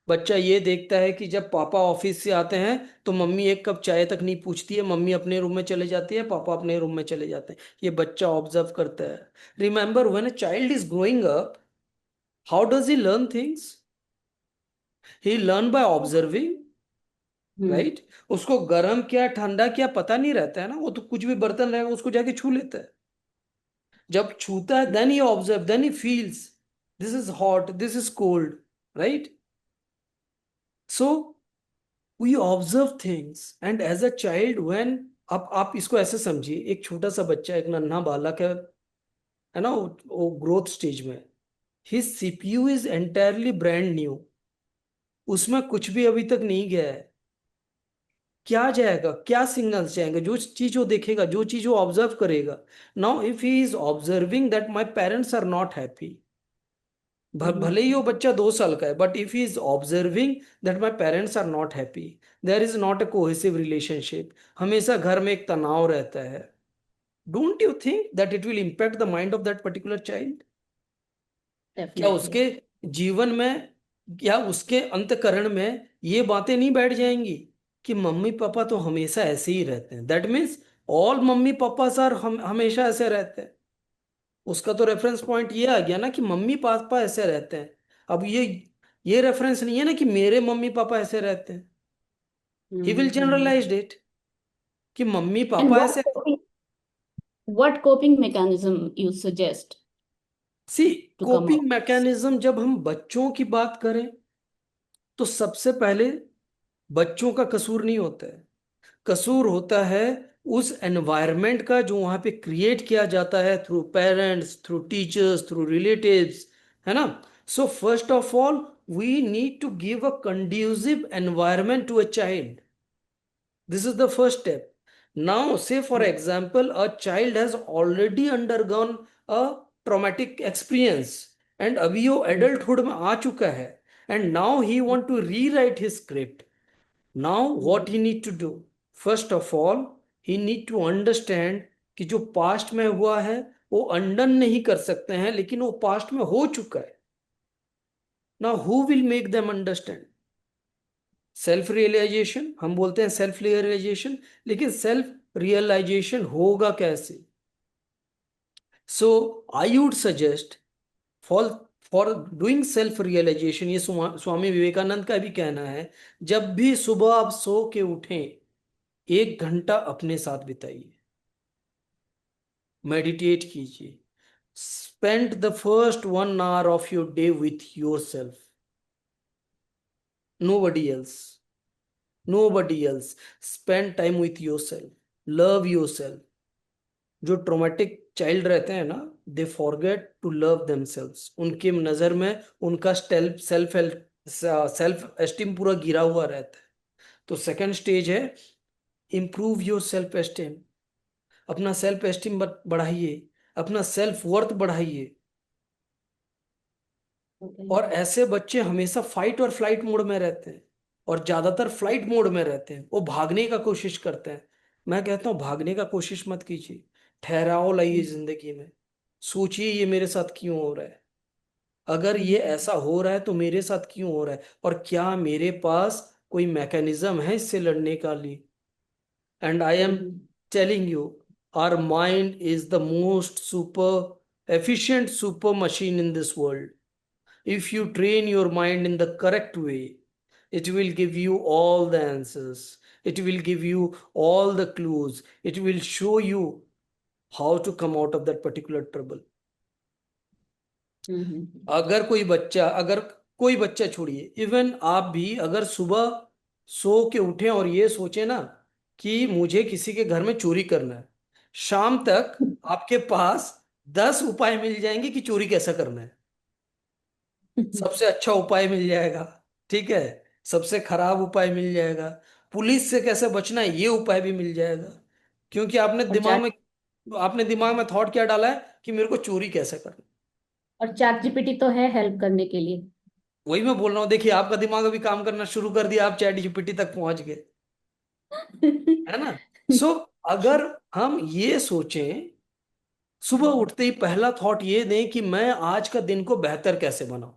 बच्चा ये देखता है कि जब पापा ऑफिस से आते हैं तो मम्मी एक कप चाय तक नहीं पूछती है, मम्मी अपने रूम में चले जाती है, पापा अपने रूम में चले जाते हैं। ये बच्चा ऑब्जर्व करता है। Remember, when a child is growing up, how does he learn things? He learn by observing, hmm. Right? उसको गर्म क्या ठंडा क्या पता नहीं रहता है ना, वो तो कुछ भी बर्तन रहेगा उसको जाके छू लेता है। जब छूता है then he observe, then he feels this is hot, this is cold, right? So we observe things and as a child when, आप इसको ऐसे समझिए, एक छोटा सा बच्चा, एक नन्हा बालक है ना, वो ग्रोथ स्टेज में, his CPU is entirely brand new, उसमें कुछ भी अभी तक नहीं गया है। क्या जाएगा, क्या सिग्नल्स जाएंगे, जो चीज वो देखेगा, जो चीज वो ऑब्जर्व करेगा। Now if he is observing that my parents are not happy, hmm. भले ही वो बच्चा 2 साल का है, but if he is observing that my parents are not happy, there is not a cohesive relationship, हमेशा घर में एक तनाव रहता है, don't you think that it will impact the mind of that particular child? क्या डेफिनेटली। उसके जीवन में, क्या उसके अंतकरण में ये बातें नहीं बैठ जाएंगी कि मम्मी पापा तो हमेशा ऐसे ही रहते हैं, that means all mummy papa sir हम हमेशा ऐसे रहते हैं। उसका तो रेफरेंस पॉइंट ये आ गया ना कि मम्मी पापा ऐसे रहते हैं। अब ये रेफरेंस नहीं है ना कि मेरे मम्मी पापा ऐसे रहते हैं। He will hmm. Generalize it कि मम्मी एंड पापा ऐसे। what coping mechanism you suggest see, to come out coping of this? Mechanism जब हम बच्चों की बात करें तो सबसे पहले बच्चों का कसूर नहीं होता है, कसूर होता है उस एनवायरनमेंट का जो वहां पे क्रिएट किया जाता है, through parents, through teachers, through relatives, है ना? So first of all we need to give a conducive environment to a child, this is the first step. Now say for example a child has already undergone a traumatic experience and अभी वो हम्म। adulthood में आ चुका है, and now he want to rewrite his script. Now what he need to do? First of all he need to understand कि जो past में हुआ है वो अनडन नहीं कर सकते हैं, लेकिन वो पास्ट में हो चुका है। Now who will make them understand? Self realisation, हम बोलते हैं सेल्फ रियलाइजेशन, लेकिन सेल्फ रियलाइजेशन होगा कैसे? So I would suggest for for doing self realisation, ये स्वामी विवेकानंद का भी कहना है, जब भी सुबह आप सो के उठें 1 घंटा अपने साथ बिताइए, मेडिटेट कीजिए, spend the first 1 hour of your day with yourself, nobody else, nobody else, spend time with yourself, love yourself. जो ट्रोमेटिक चाइल्ड रहते हैं ना, they forget to love themselves, उनके नजर में उनका self self self esteem पूरा गिरा हुआ रहता है। तो सेकंड स्टेज है इंप्रूव योर सेल्फ एस्टीम, अपना सेल्फ एस्टीम बढ़ाइए, अपना सेल्फ वर्थ बढ़ाइए। Okay. और ऐसे बच्चे हमेशा फाइट और फ्लाइट मोड में रहते हैं, और ज्यादातर फ्लाइट मोड में रहते हैं, वो भागने का कोशिश करते हैं। मैं कहता हूँ भागने का कोशिश मत कीजिए, ठहराव लाइए जिंदगी में, सोचिए ये मेरे साथ क्यों हो रहा है, अगर ये ऐसा हो रहा है तो मेरे साथ क्यों हो रहा है, और क्या मेरे पास कोई मैकेनिज्म है इससे लड़ने का लिए। And I am telling you, our mind is the most super efficient super machine in this world. If you train your mind in the correct way, it will give you all the answers. It will give you all the clues. It will show you how to come out of that particular trouble. अगर कोई बच्चा छोड़िए, even आप भी अगर सुबह सो के उठे और ये सोचे ना कि मुझे किसी के घर में चोरी करना है, शाम तक आपके पास 10 उपाय मिल जाएंगे कि चोरी कैसा करना है। सबसे अच्छा उपाय मिल जाएगा, ठीक है, सबसे खराब उपाय मिल जाएगा, पुलिस से कैसे बचना है ये उपाय भी मिल जाएगा। क्योंकि और चैट आपने दिमाग में थॉट क्या डाला है कि मेरे को चोरी कैसे करना। और चैट जीपीटी तो है हेल्प करने के लिए। वही मैं बोल रहा हूँ, देखिए आपका दिमाग अभी काम करना शुरू कर दिया, आप चैट जीपीटी तक पहुंच गए, है ना? सो अगर हम ये सोचें सुबह उठते ही पहला थॉट ये दें कि मैं आज का दिन को बेहतर कैसे बनाऊं।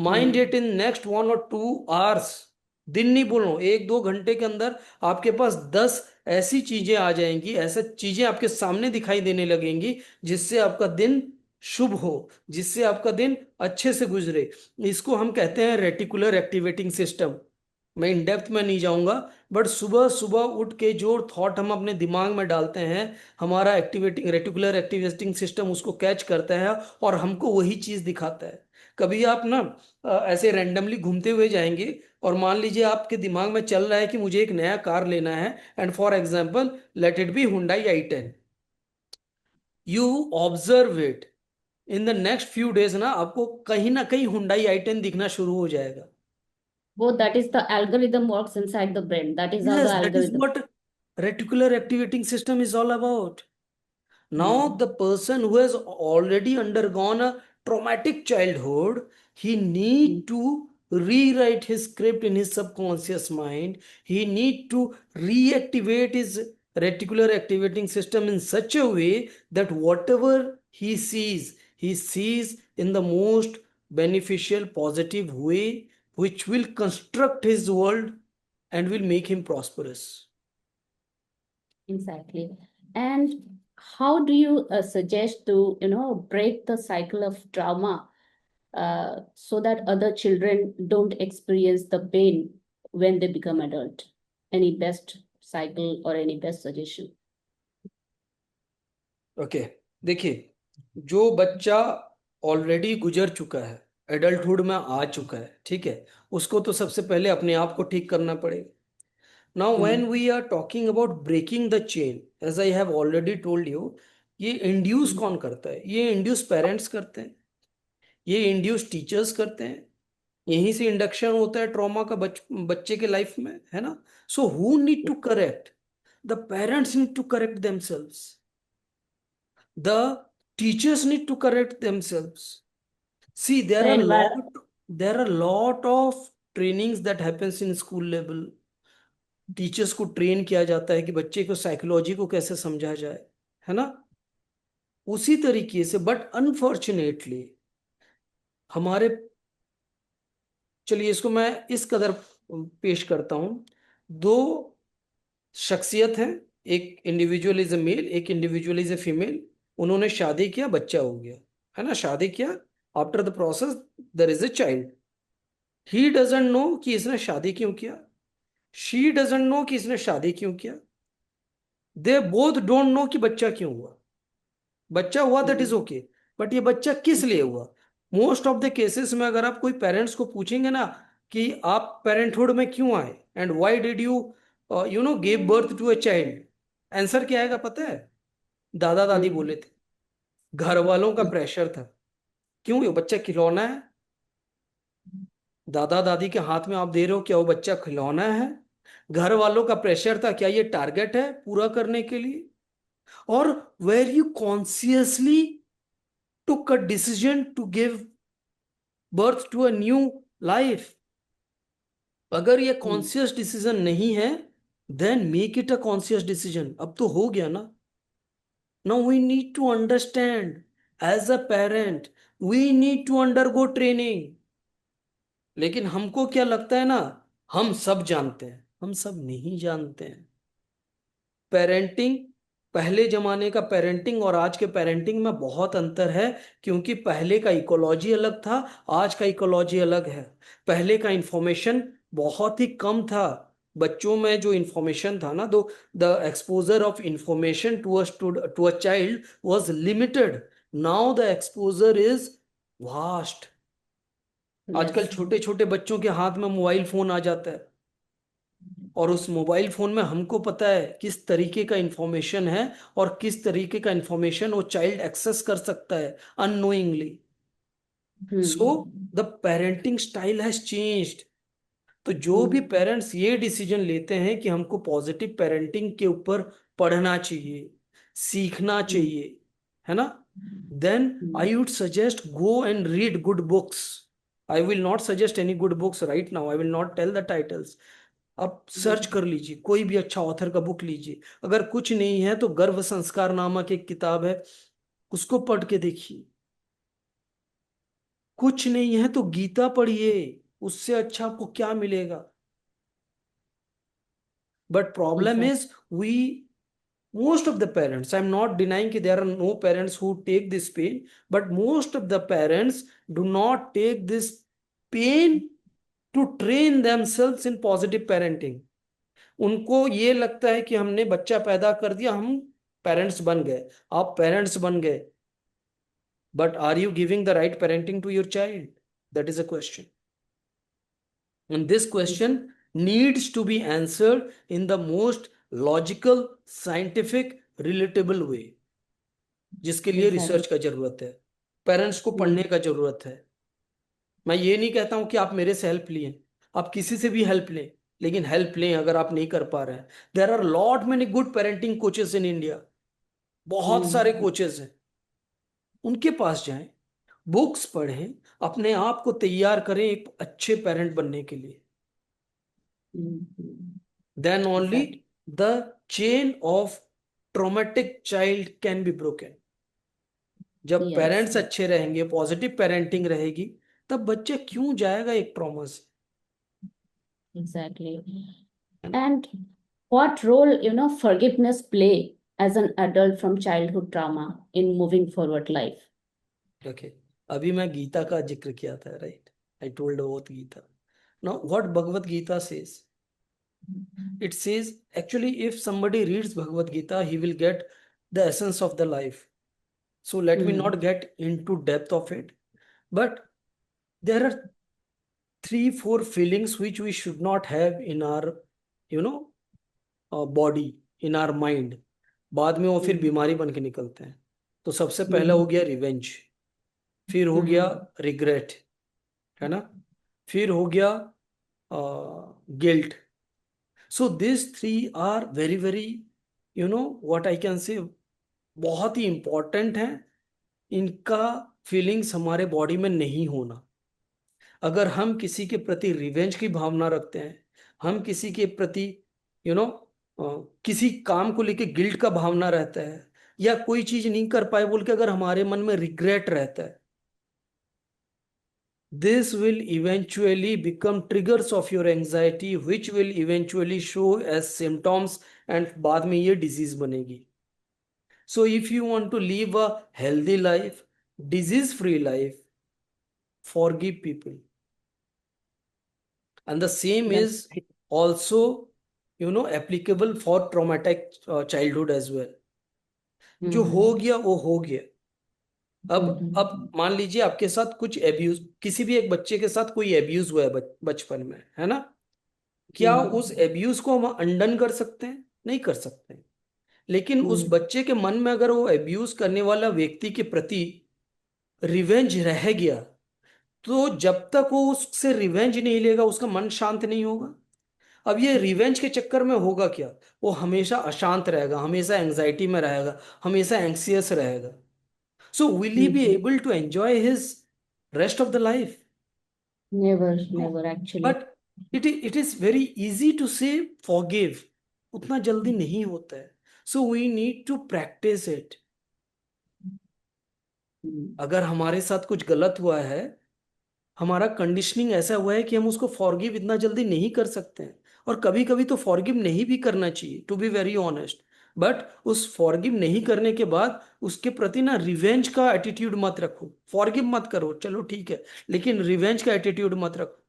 Mind hmm. It in next 1 और 2 आवर्स। दिन नहीं बोल रहा हूं, 1-2 घंटे के अंदर आपके पास 10 ऐसी चीजें आ जाएंगी, ऐसे चीजें आपके सामने दिखाई देने लगेंगी जिससे आपका दिन शुभ हो, जिससे आपका दिन अच्छे से गुजरे। इसको हम कहते हैं रेटिकुलर एक्टिवेटिंग सिस्टम। मैं इन डेप्थ में नहीं जाऊंगा, बट सुबह सुबह उठ के जो थॉट हम अपने दिमाग में डालते हैं, हमारा एक्टिवेटिंग रेटिकुलर एक्टिवेटिंग सिस्टम उसको कैच करता है और हमको वही चीज दिखाता है। कभी आप ना ऐसे रैंडमली घूमते हुए जाएंगे और मान लीजिए आपके दिमाग में चल रहा है कि मुझे एक नया कार लेना है, and for example let it be Hyundai i10। You observe it, in the next few days ना आपको कहीं ना कहीं हुंडई i10 दिखना शुरू हो जाएगा। वो that is the algorithm works inside the brain. That is how the Yes, that is algorithm. what reticular activating system is all about. Now, Hmm. the person who has already undergone a traumatic childhood, he Hmm. need to rewrite his script in his subconscious mind. He need to reactivate his reticular activating system in such a way that whatever he sees in the most beneficial, positive way, which will construct his world and will make him prosperous. Exactly. And how do you suggest to, break the cycle of trauma so that other children don't experience the pain when they become adult? Any best cycle or any best suggestion? Okay, देखिए, जो बच्चा already गुजर चुका है, adulthood में आ चुका है, ठीक है, उसको तो सबसे पहले अपने आप को ठीक करना पड़ेगा। Now when Hmm. We are talking about breaking the chain, as I have already told you, ये इंड्यूस Hmm. कौन करता है? ये इंड्यूस पेरेंट्स करते हैं, ये इंड्यूस टीचर्स करते हैं। यहीं से इंडक्शन होता है ट्रॉमा का बच्चे के लाइफ में, है ना? So who need to correct? The parents need to correct themselves, the teachers need to correct themselves. See, The environment. there are a lot of trainings that happens in school level. Teachers को train किया जाता है कि बच्चे को psychology को कैसे समझा जाए, है ना? उसी तरीके से, बट अनफॉर्चुनेटली हमारे, चलिए इसको मैं इस कदर पेश करता हूं। दो शख्सियत हैं, एक इंडिविजुअल इज अ मेल, एक इंडिविजुअल इज अ फीमेल। उन्होंने शादी किया, बच्चा हो गया, है ना? शादी किया, after the process there is a child. He doesn't know कि इसने शादी क्यों किया, शी डजंट नो कि इसने शादी क्यों किया। दे बोथ डोंट नो कि बच्चा क्यों हुआ। बच्चा हुआ, that is Hmm. Okay, but ये बच्चा किस लिए हुआ? मोस्ट ऑफ द केसेस में अगर आप कोई पेरेंट्स को पूछेंगे ना कि आप पेरेंटहुड में क्यों आए, and why did you give birth to a child, answer क्या आएगा पता है? दादा दादी Hmm. बोले थे, घर वालों का प्रेशर था। क्यों? ये बच्चा खिलौना है, दादा दादी के हाथ में आप दे रहे हो, क्या वो बच्चा खिलौना है? घर वालों का प्रेशर था, क्या ये टारगेट है पूरा करने के लिए? और were you consciously took a decision to give birth to a new life। अगर ये Hmm. कॉन्शियस डिसीजन नहीं है, then make it a conscious decision. अब तो हो गया ना। Now we need to understand, as a parent we need to undergo training. लेकिन हमको क्या लगता है ना, हम सब जानते हैं, हम सब नहीं जानते हैं। पेरेंटिंग, पहले जमाने का पेरेंटिंग और आज के पेरेंटिंग में बहुत अंतर है, क्योंकि पहले का इकोलॉजी अलग था, आज का इकोलॉजी अलग है। पहले का इंफॉर्मेशन बहुत ही कम था, बच्चों में जो इंफॉर्मेशन था ना, though the exposure of information to a child was limited. Now the exposure is vast. आजकल Yes. छोटे छोटे बच्चों के हाथ में मोबाइल फोन आ जाता है, और उस मोबाइल फोन में हमको पता है किस तरीके का इंफॉर्मेशन है और किस तरीके का इंफॉर्मेशन वो चाइल्ड एक्सेस कर सकता है unknowingly. So Hmm. The parenting style has changed. तो जो भी Hmm. पेरेंट्स ये डिसीजन लेते हैं कि हमको पॉजिटिव पेरेंटिंग के ऊपर पढ़ना चाहिए, सीखना Hmm. चाहिए, है ना, then Hmm. I would suggest go and read good books. I will not suggest any good books right now, I will not tell the titles. आप सर्च कर लीजिए, कोई भी अच्छा ऑथर का बुक लीजिए। अगर कुछ नहीं है तो गर्भ संस्कार नामक एक किताब है, उसको पढ़ के देखिए। कुछ नहीं है तो गीता पढ़िए, उससे अच्छा आपको क्या मिलेगा? But problem Exactly. Is we, most of the parents, I'm not denying that there are no parents who take this pain, but most of the parents do not take this pain to train themselves in positive parenting. उनको ये लगता है कि हमने बच्चा पैदा कर दिया, हम पेरेंट्स बन गए। आप पेरेंट्स बन गए, but are you giving the right parenting to your child? That is a question. And this question needs to be answered in the most logical, scientific, relatable way, जिसके लिए Exactly. रिसर्च का जरूरत है, parents को पढ़ने Hmm. का जरूरत है। मैं ये नहीं कहता हूं कि आप मेरे से हेल्प लिए, आप किसी से भी हेल्प लें, लेकिन हेल्प लें अगर आप नहीं कर पा रहे हैं। There are lot many good parenting coaches in India, बहुत सारे Hmm. कोचेस हैं, उनके पास जाएं, बुक्स पढ़ें, अपने आप को तैयार करें एक अच्छे पेरेंट बनने के लिए। Hmm. Then Exactly. only the chain of traumatic child can be broken. जब Yes. पेरेंट्स अच्छे रहेंगे, पॉजिटिव पेरेंटिंग रहेगी, तब बच्चे क्यों जाएगा एक ट्रॉमा से, Exactly. है ना? And what role, forgiveness play as an adult from childhood trauma in moving forward life? Okay, अभी मैं गीता का जिक्र किया था, right? I told about Gita. Now what Bhagavad Gita says, it says actually if somebody reads Bhagavad Gita he will get the essence of the life. So let me Hmm. not get into depth of it, but there are 3 4 feelings which we should not have in our, you know body, in our mind। बाद में वो फिर Hmm. बीमारी बन के निकलते हैं। तो सबसे पहला हो Hmm. गया रिवेंज, फिर हो गया Hmm. रिग्रेट, है ना, फिर हो गया guilt. So this 3 are very very, what I can say, बहुत ही इंपॉर्टेंट है। इनका फीलिंग्स हमारे बॉडी में नहीं होना। अगर हम किसी के प्रति रिवेंज की भावना रखते हैं, हम किसी के प्रति, यू नो किसी काम को लेके गिल्ट का भावना रहता है, या कोई चीज नहीं कर पाए बोल के अगर हमारे मन में रिग्रेट रहता है, this will eventually become triggers of your anxiety which will eventually show as symptoms, and बाद में ये डिजीज बनेगी। So if you want to live a healthy life, disease free life, forgive people. And the same That's is right. also, applicable for traumatic childhood as well। जो हो Hmm. गया वो हो गया। अब Hmm. मान लीजिए आपके साथ कुछ एब्यूज, किसी भी एक बच्चे के साथ कोई एब्यूज हुआ है बचपन में, है ना? क्या Hmm. उस एब्यूज को हम अनडन कर सकते हैं? नहीं कर सकते। लेकिन उस Hmm. बच्चे के मन में अगर वो एब्यूज करने वाला व्यक्ति के प्रति रिवेंज रह गया, तो जब तक वो उससे रिवेंज नहीं लेगा उसका मन शांत नहीं होगा। अब ये रिवेंज के चक्कर में होगा क्या, वो हमेशा अशांत रहेगा, हमेशा एंजाइटी में रहेगा, हमेशा एंक्सियस रहेगा। So will he be Hmm. Able to enjoy his rest of the life? Never, no. never actually. But it is very easy to say forgive, उतना जल्दी नहीं होता है। So we need to practise it. Hmm. अगर हमारे साथ कुछ गलत हुआ है, हमारा कंडीशनिंग ऐसा हुआ है कि हम उसको फॉरगिव इतना जल्दी नहीं कर सकते हैं, और कभी कभी तो फॉरगिव नहीं भी करना चाहिए, to be very honest. But उस फॉरगिव नहीं करने के बाद उसके प्रति ना रिवेंज का एटीट्यूड मत रखो। फॉरगिव मत करो, चलो ठीक है, लेकिन रिवेंज का एटीट्यूड मत रखो।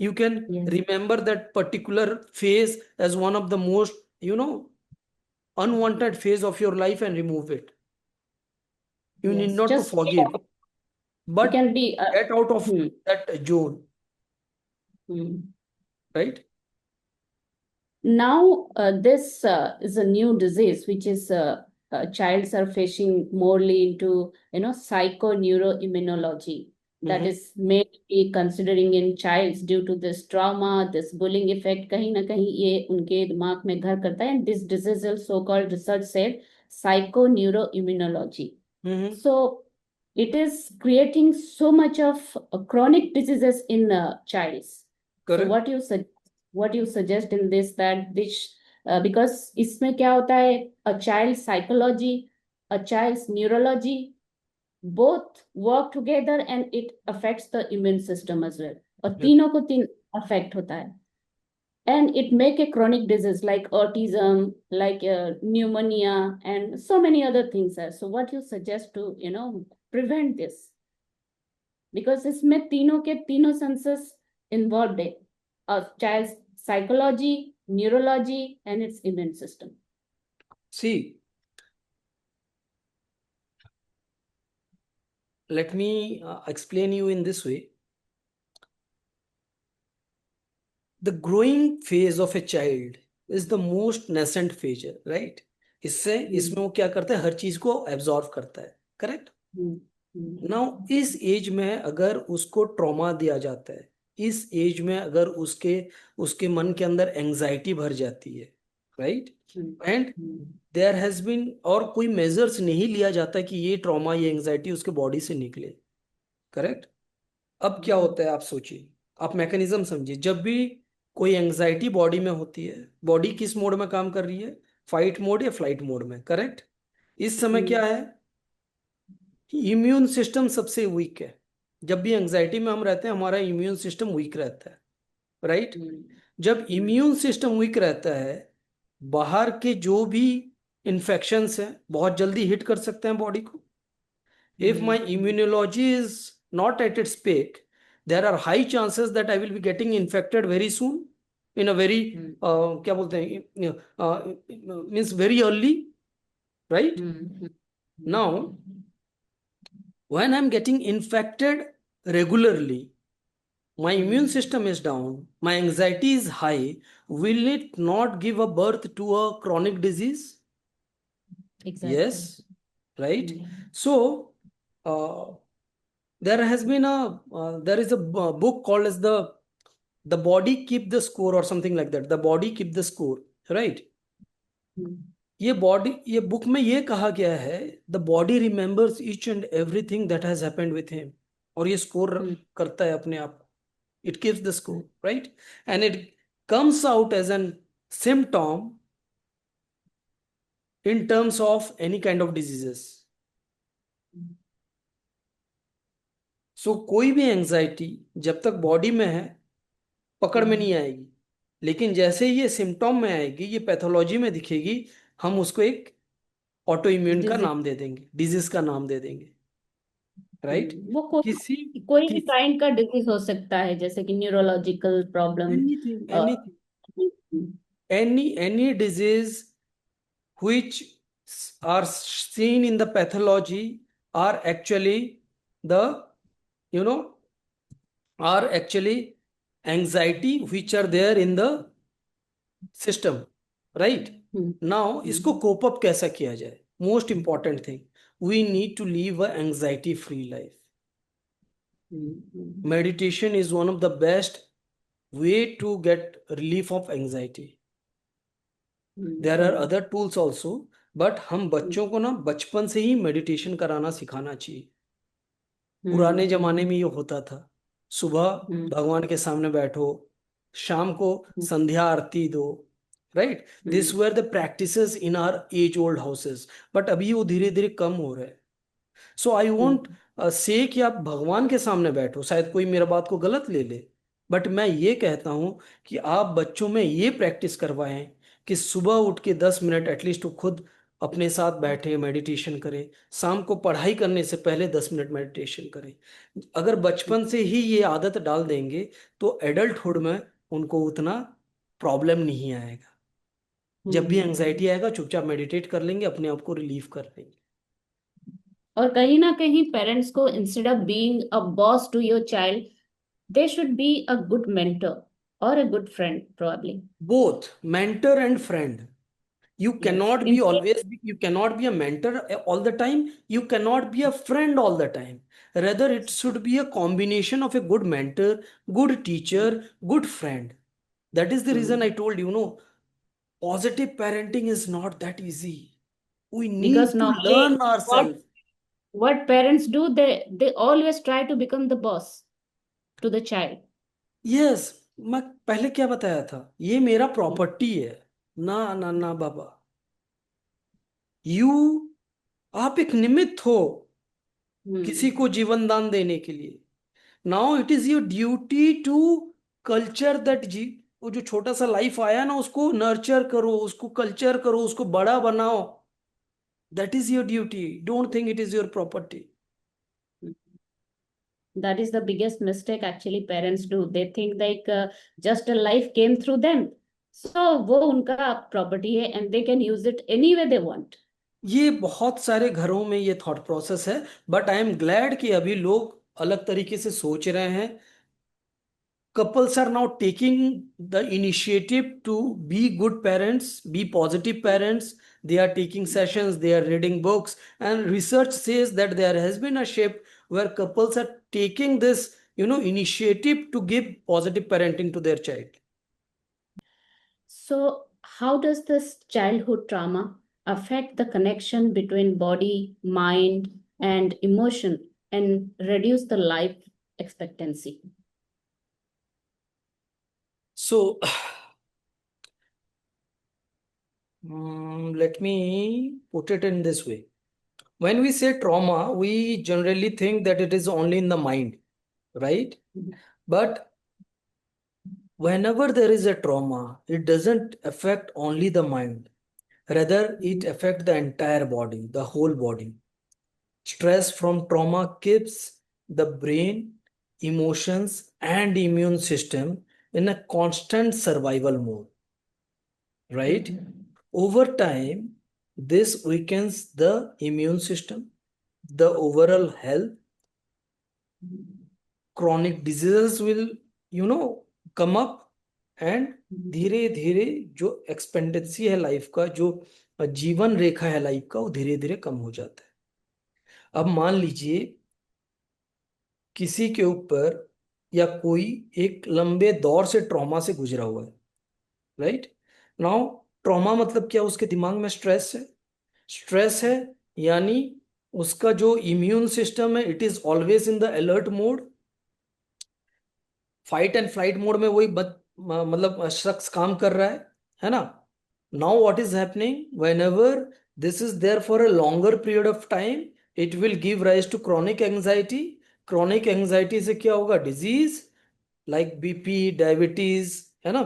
You can Yes. remember that particular phase as one of the most, unwanted phase of your life and remove it. You need Yes. not to Just forgive, you but can be. get out of Hmm. that zone, Hmm. right? Now, this is a new disease which is childs are facing morely into psychoneuroimmunology, that Mm-hmm. is mainly considering in childs due to this trauma, this bullying effect कहीं ना कहीं ये उनके दिमाग में घर करता है, and this disease is so called research said psychoneuroimmunology. Mm-hmm. So it is creating so much of chronic diseases in childs. So Correct. what you suggest in this, that this because इसमें क्या होता है, a child psychology a child's neurology, both work together and it affects the immune system as well. और तीनों को तीन affect होता है. And it make a chronic disease like autism, like pneumonia, and so many other things. So what you suggest to, prevent this? Because इसमें तीनों के तीनों senses involved है. A child's psychology, neurology, and its immune system. See, let me explain you in this way. The growing phase of a child is the most nascent phase, right? इसमें वो क्या करता है, हर चीज को एब्जॉर्व करता है, करेक्ट? नाउ इस एज में अगर उसको ट्रॉमा दिया जाता है, इस एज में अगर उसके उसके मन के अंदर एंजाइटी भर जाती है, right? And there has been, और कोई मेजर्स नहीं लिया जाता कि ये ट्रॉमा, ये एंजाइटी उसके बॉडी से निकले, करेक्ट? अब क्या होता है, आप सोचिए, आप मैकेनिज्म समझिए. जब भी कोई एंजाइटी बॉडी में होती है, बॉडी किस मोड में काम कर रही है? फाइट मोड या फ्लाइट मोड में, करेक्ट? इस समय क्या है, इम्यून सिस्टम सबसे वीक है. जब भी एंजाइटी में हम रहते हैं, हमारा इम्यून सिस्टम वीक रहता है, राइट? जब इम्यून सिस्टम वीक रहता है, बाहर के जो भी इन्फेक्शंस हैं बहुत जल्दी हिट कर सकते हैं बॉडी को. If my immunology is not at its peak, there are high chances that I will be getting infected very soon, in a very क्या बोलते हैं, means very early, right? Now, when I'm getting infected regularly, my immune system is down, my anxiety is high, will it not give a birth to a chronic disease? Exactly. Yes, right? So, there has been there is a book called as the body keep the score or something like that. The body keep the score, right? ये book में ये कहा गया है, the body remembers each and everything that has happened with him, और ये score करता है अपने आप. It keeps the score, right? And it comes out as an symptom in terms of any kind of diseases. So कोई भी anxiety जब तक बॉडी में है पकड़ में नहीं आएगी, लेकिन जैसे ही ये सिम्टॉम में आएगी, ये पैथोलॉजी में दिखेगी, हम उसको एक ऑटो इम्यून का नाम दे देंगे, डिजीज का नाम दे देंगे, राइट? वो कोई भी काइंड का डिजीज हो सकता है, जैसे कि neurological problem, any disease which are seen in the pathology are actually the, are actually anxiety which are there in the system, right? Now इसको cope up कैसा किया जाए? Most important thing, we need to live a anxiety free life. Meditation is one of the best way to get relief of anxiety. There are other tools also, but हम बच्चों को ना बचपन से ही meditation कराना सिखाना चाहिए. पुराने जमाने में ये होता था, सुबह भगवान के सामने बैठो, शाम को संध्या आरती दो, right? This were the practices in our age old houses, but अभी वो धीरे धीरे कम हो रहे हैं. सो आई वोंट से कि आप भगवान के सामने बैठो, शायद कोई मेरा बात को गलत ले ले, बट मैं ये कहता हूं कि आप बच्चों में ये प्रैक्टिस करवाएं कि सुबह उठ के 10 मिनट एटलीस्ट वो खुद अपने साथ बैठे मेडिटेशन करें, शाम को पढ़ाई करने से पहले 10 मिनट मेडिटेशन करें. अगर बचपन से ही ये आदत डाल देंगे तो एडल्टहुड में उनको उतना प्रॉब्लम नहीं आएगा. जब भी एंजाइटी आएगा चुपचाप मेडिटेट कर लेंगे, अपने आप को रिलीफ कर लेंगे. और कहीं ना कहीं पेरेंट्स को, instead of being a boss to your child, they should be a good mentor or a good friend, probably. Both mentor and friend. You cannot be always, you cannot be a mentor all the time. You cannot be a friend all the time. Rather, it should be a combination of a good mentor, good teacher, good friend. That is the reason I told you, positive parenting is not that easy. We need Because to now learn ourselves. What parents do, they always try to become the boss to the child. Yes, मैं पहले क्या बताया था, ये मेरा property है ना, ना ना बाबा. You आप एक निमित्त हो किसी Hmm. को जीवन दान देने के लिए। Now it is your duty to culture that जी, वो जो छोटा सा लाइफ आया ना, उसको नर्चर करो, उसको कल्चर करो, उसको बड़ा बनाओ। That is your duty, don't think it is your property. That is the biggest mistake actually parents do. They think like just a life came through them. So वो उनका property है and they can use it any way they want. ये बहुत सारे घरों में ये thought process है, बट आई एम ग्लैड कि अभी लोग अलग तरीके से सोच रहे हैं। Couples are now taking the initiative to be good parents, be positive parents. They are taking sessions, they are reading books, and research says that there has been a shift where couples are taking this, initiative to give positive parenting to their child. So how does this childhood trauma affect the connection between body, mind, and emotion and reduce the life expectancy? So, let me put it in this way. When we say trauma, we generally think that it is only in the mind, right? But whenever there is a trauma, it doesn't affect only the mind. Rather, it affects the entire body, the whole body. Stress from trauma keeps the brain, emotions, and immune system in a constant survival mode, right? Over time, this weakens the immune system, the overall health. Chronic diseases will, come up, and धीरे धीरे जो expectancy है life का, जो जीवन रेखा है life का, वो धीरे धीरे कम हो जाता है। अब मान लीजिए किसी के ऊपर या कोई एक लंबे दौर से ट्रॉमा से गुजरा हुआ है, राइट? नाउ ट्रॉमा मतलब क्या? उसके दिमाग में स्ट्रेस है। स्ट्रेस है यानी उसका जो इम्यून सिस्टम है, it is always in the alert mode, fight and flight mode में वही मतलब शख्स काम कर रहा है ना? Now what is happening whenever this is there for a longer period of time, it will give rise to chronic anxiety. Chronic anxiety से क्या होगा? डिजीज लाइक बीपी, डायबिटीज, है ना?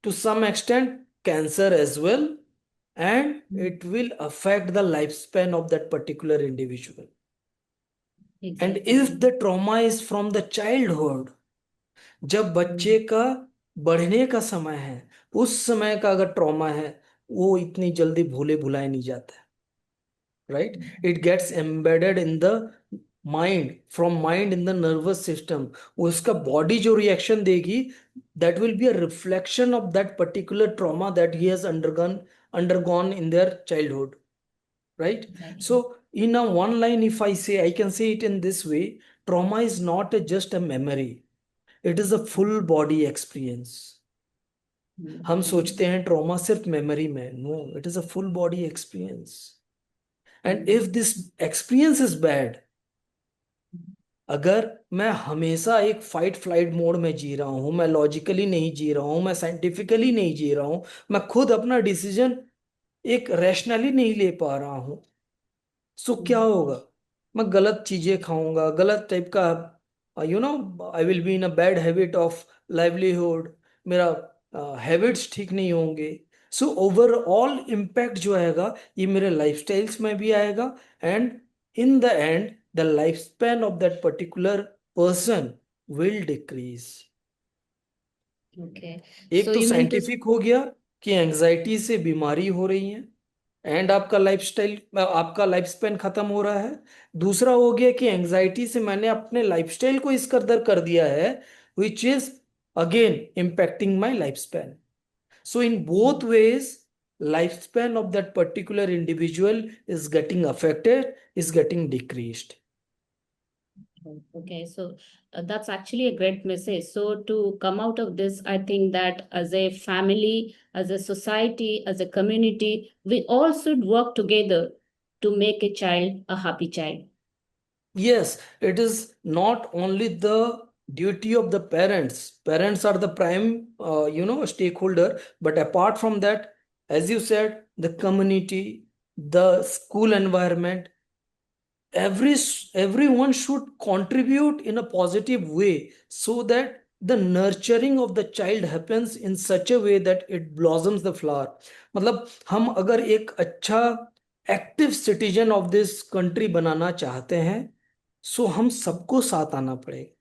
To some extent cancer as well, and it will affect the lifespan of that particular individual. And Exactly. if the trauma is from the childhood, जब बच्चे का बढ़ने का समय है, उस समय का अगर ट्रॉमा है, वो इतनी जल्दी भूले भुलाए नहीं जाता है, right? It gets embedded in the mind, from mind in the nervous system. उसका बॉडी जो रिएक्शन देगी, that will be a reflection of that particular trauma that he has undergone in their childhood, right? Exactly. So in a one line, if I say, I can say it in this way: trauma is not just a memory, it is a full body experience. हम सोचते हैं trauma सिर्फ memory में, no, it is a full body experience. And if this experience is bad, अगर मैं हमेशा एक fight flight mode में जी रहा हूं, मैं लॉजिकली नहीं जी रहा हूं, मैं साइंटिफिकली नहीं जी रहा हूं, मैं खुद अपना डिसीजन एक रैशनली नहीं ले पा रहा हूं, सो क्या होगा? मैं गलत चीजें खाऊंगा, गलत टाइप का, I will be in a bad habit of livelihood, मेरा हैबिट्स ठीक नहीं होंगे। सो ओवरऑल इम्पैक्ट जो आएगा, ये मेरे लाइफस्टाइल्स में भी आएगा, and in the end the life span of that particular person will decrease. Okay. एक So तो you mean to साइंटिफिक हो गया कि एंजाइटी से बीमारी हो रही है एंड आपका लाइफस्टाइल, आपका लाइफ स्पेन खत्म हो रहा है। दूसरा हो गया कि एंजाइटी से मैंने अपने लाइफस्टाइल को इस कदर कर दिया है, which is again impacting my life span. So in both ways, life span of that particular individual is getting affected, is getting decreased. Okay, so that's actually a great message. So to come out of this, I think that as a family, as a society, as a community, we all should work together to make a child a happy child. Yes, it is not only the duty of the parents. Parents are the prime, stakeholder. But apart from that, as you said, the community, the school environment, everyone should contribute in a positive way so that the nurturing of the child happens in such a way that it blossoms the flower. मतलब हम अगर एक अच्छा active citizen of this country बनाना चाहते हैं, सो हम सबको साथ आना पड़ेगा।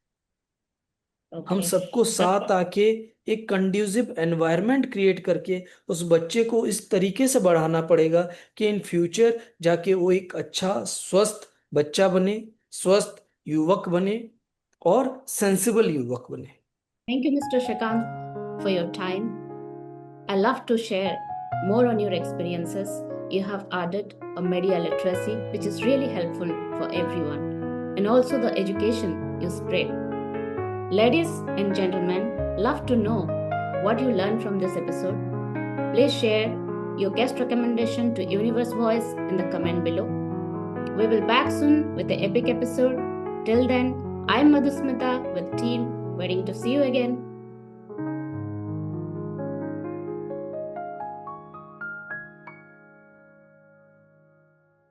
हम Okay. सबको साथ आके एक कंड्यूसिव एनवायरनमेंट क्रिएट करके उस बच्चे को इस तरीके से बढ़ाना पड़ेगा कि इन फ्यूचर जाके वो एक अच्छा स्वस्थ बच्चा बने, स्वस्थ युवक बने और सेंसिबल युवक बने। Thank you, Mr. Shakant, for your time. I love to share more on your experiences. You have added a media literacy, which is really helpful for everyone, and also the education you spread. Ladies and gentlemen, love to know what you learned from this episode. Please share your guest recommendation to Universe Voice in the comment below. We will back soon with the epic episode. Till then, I'm Madhusmita with team, waiting to see you again.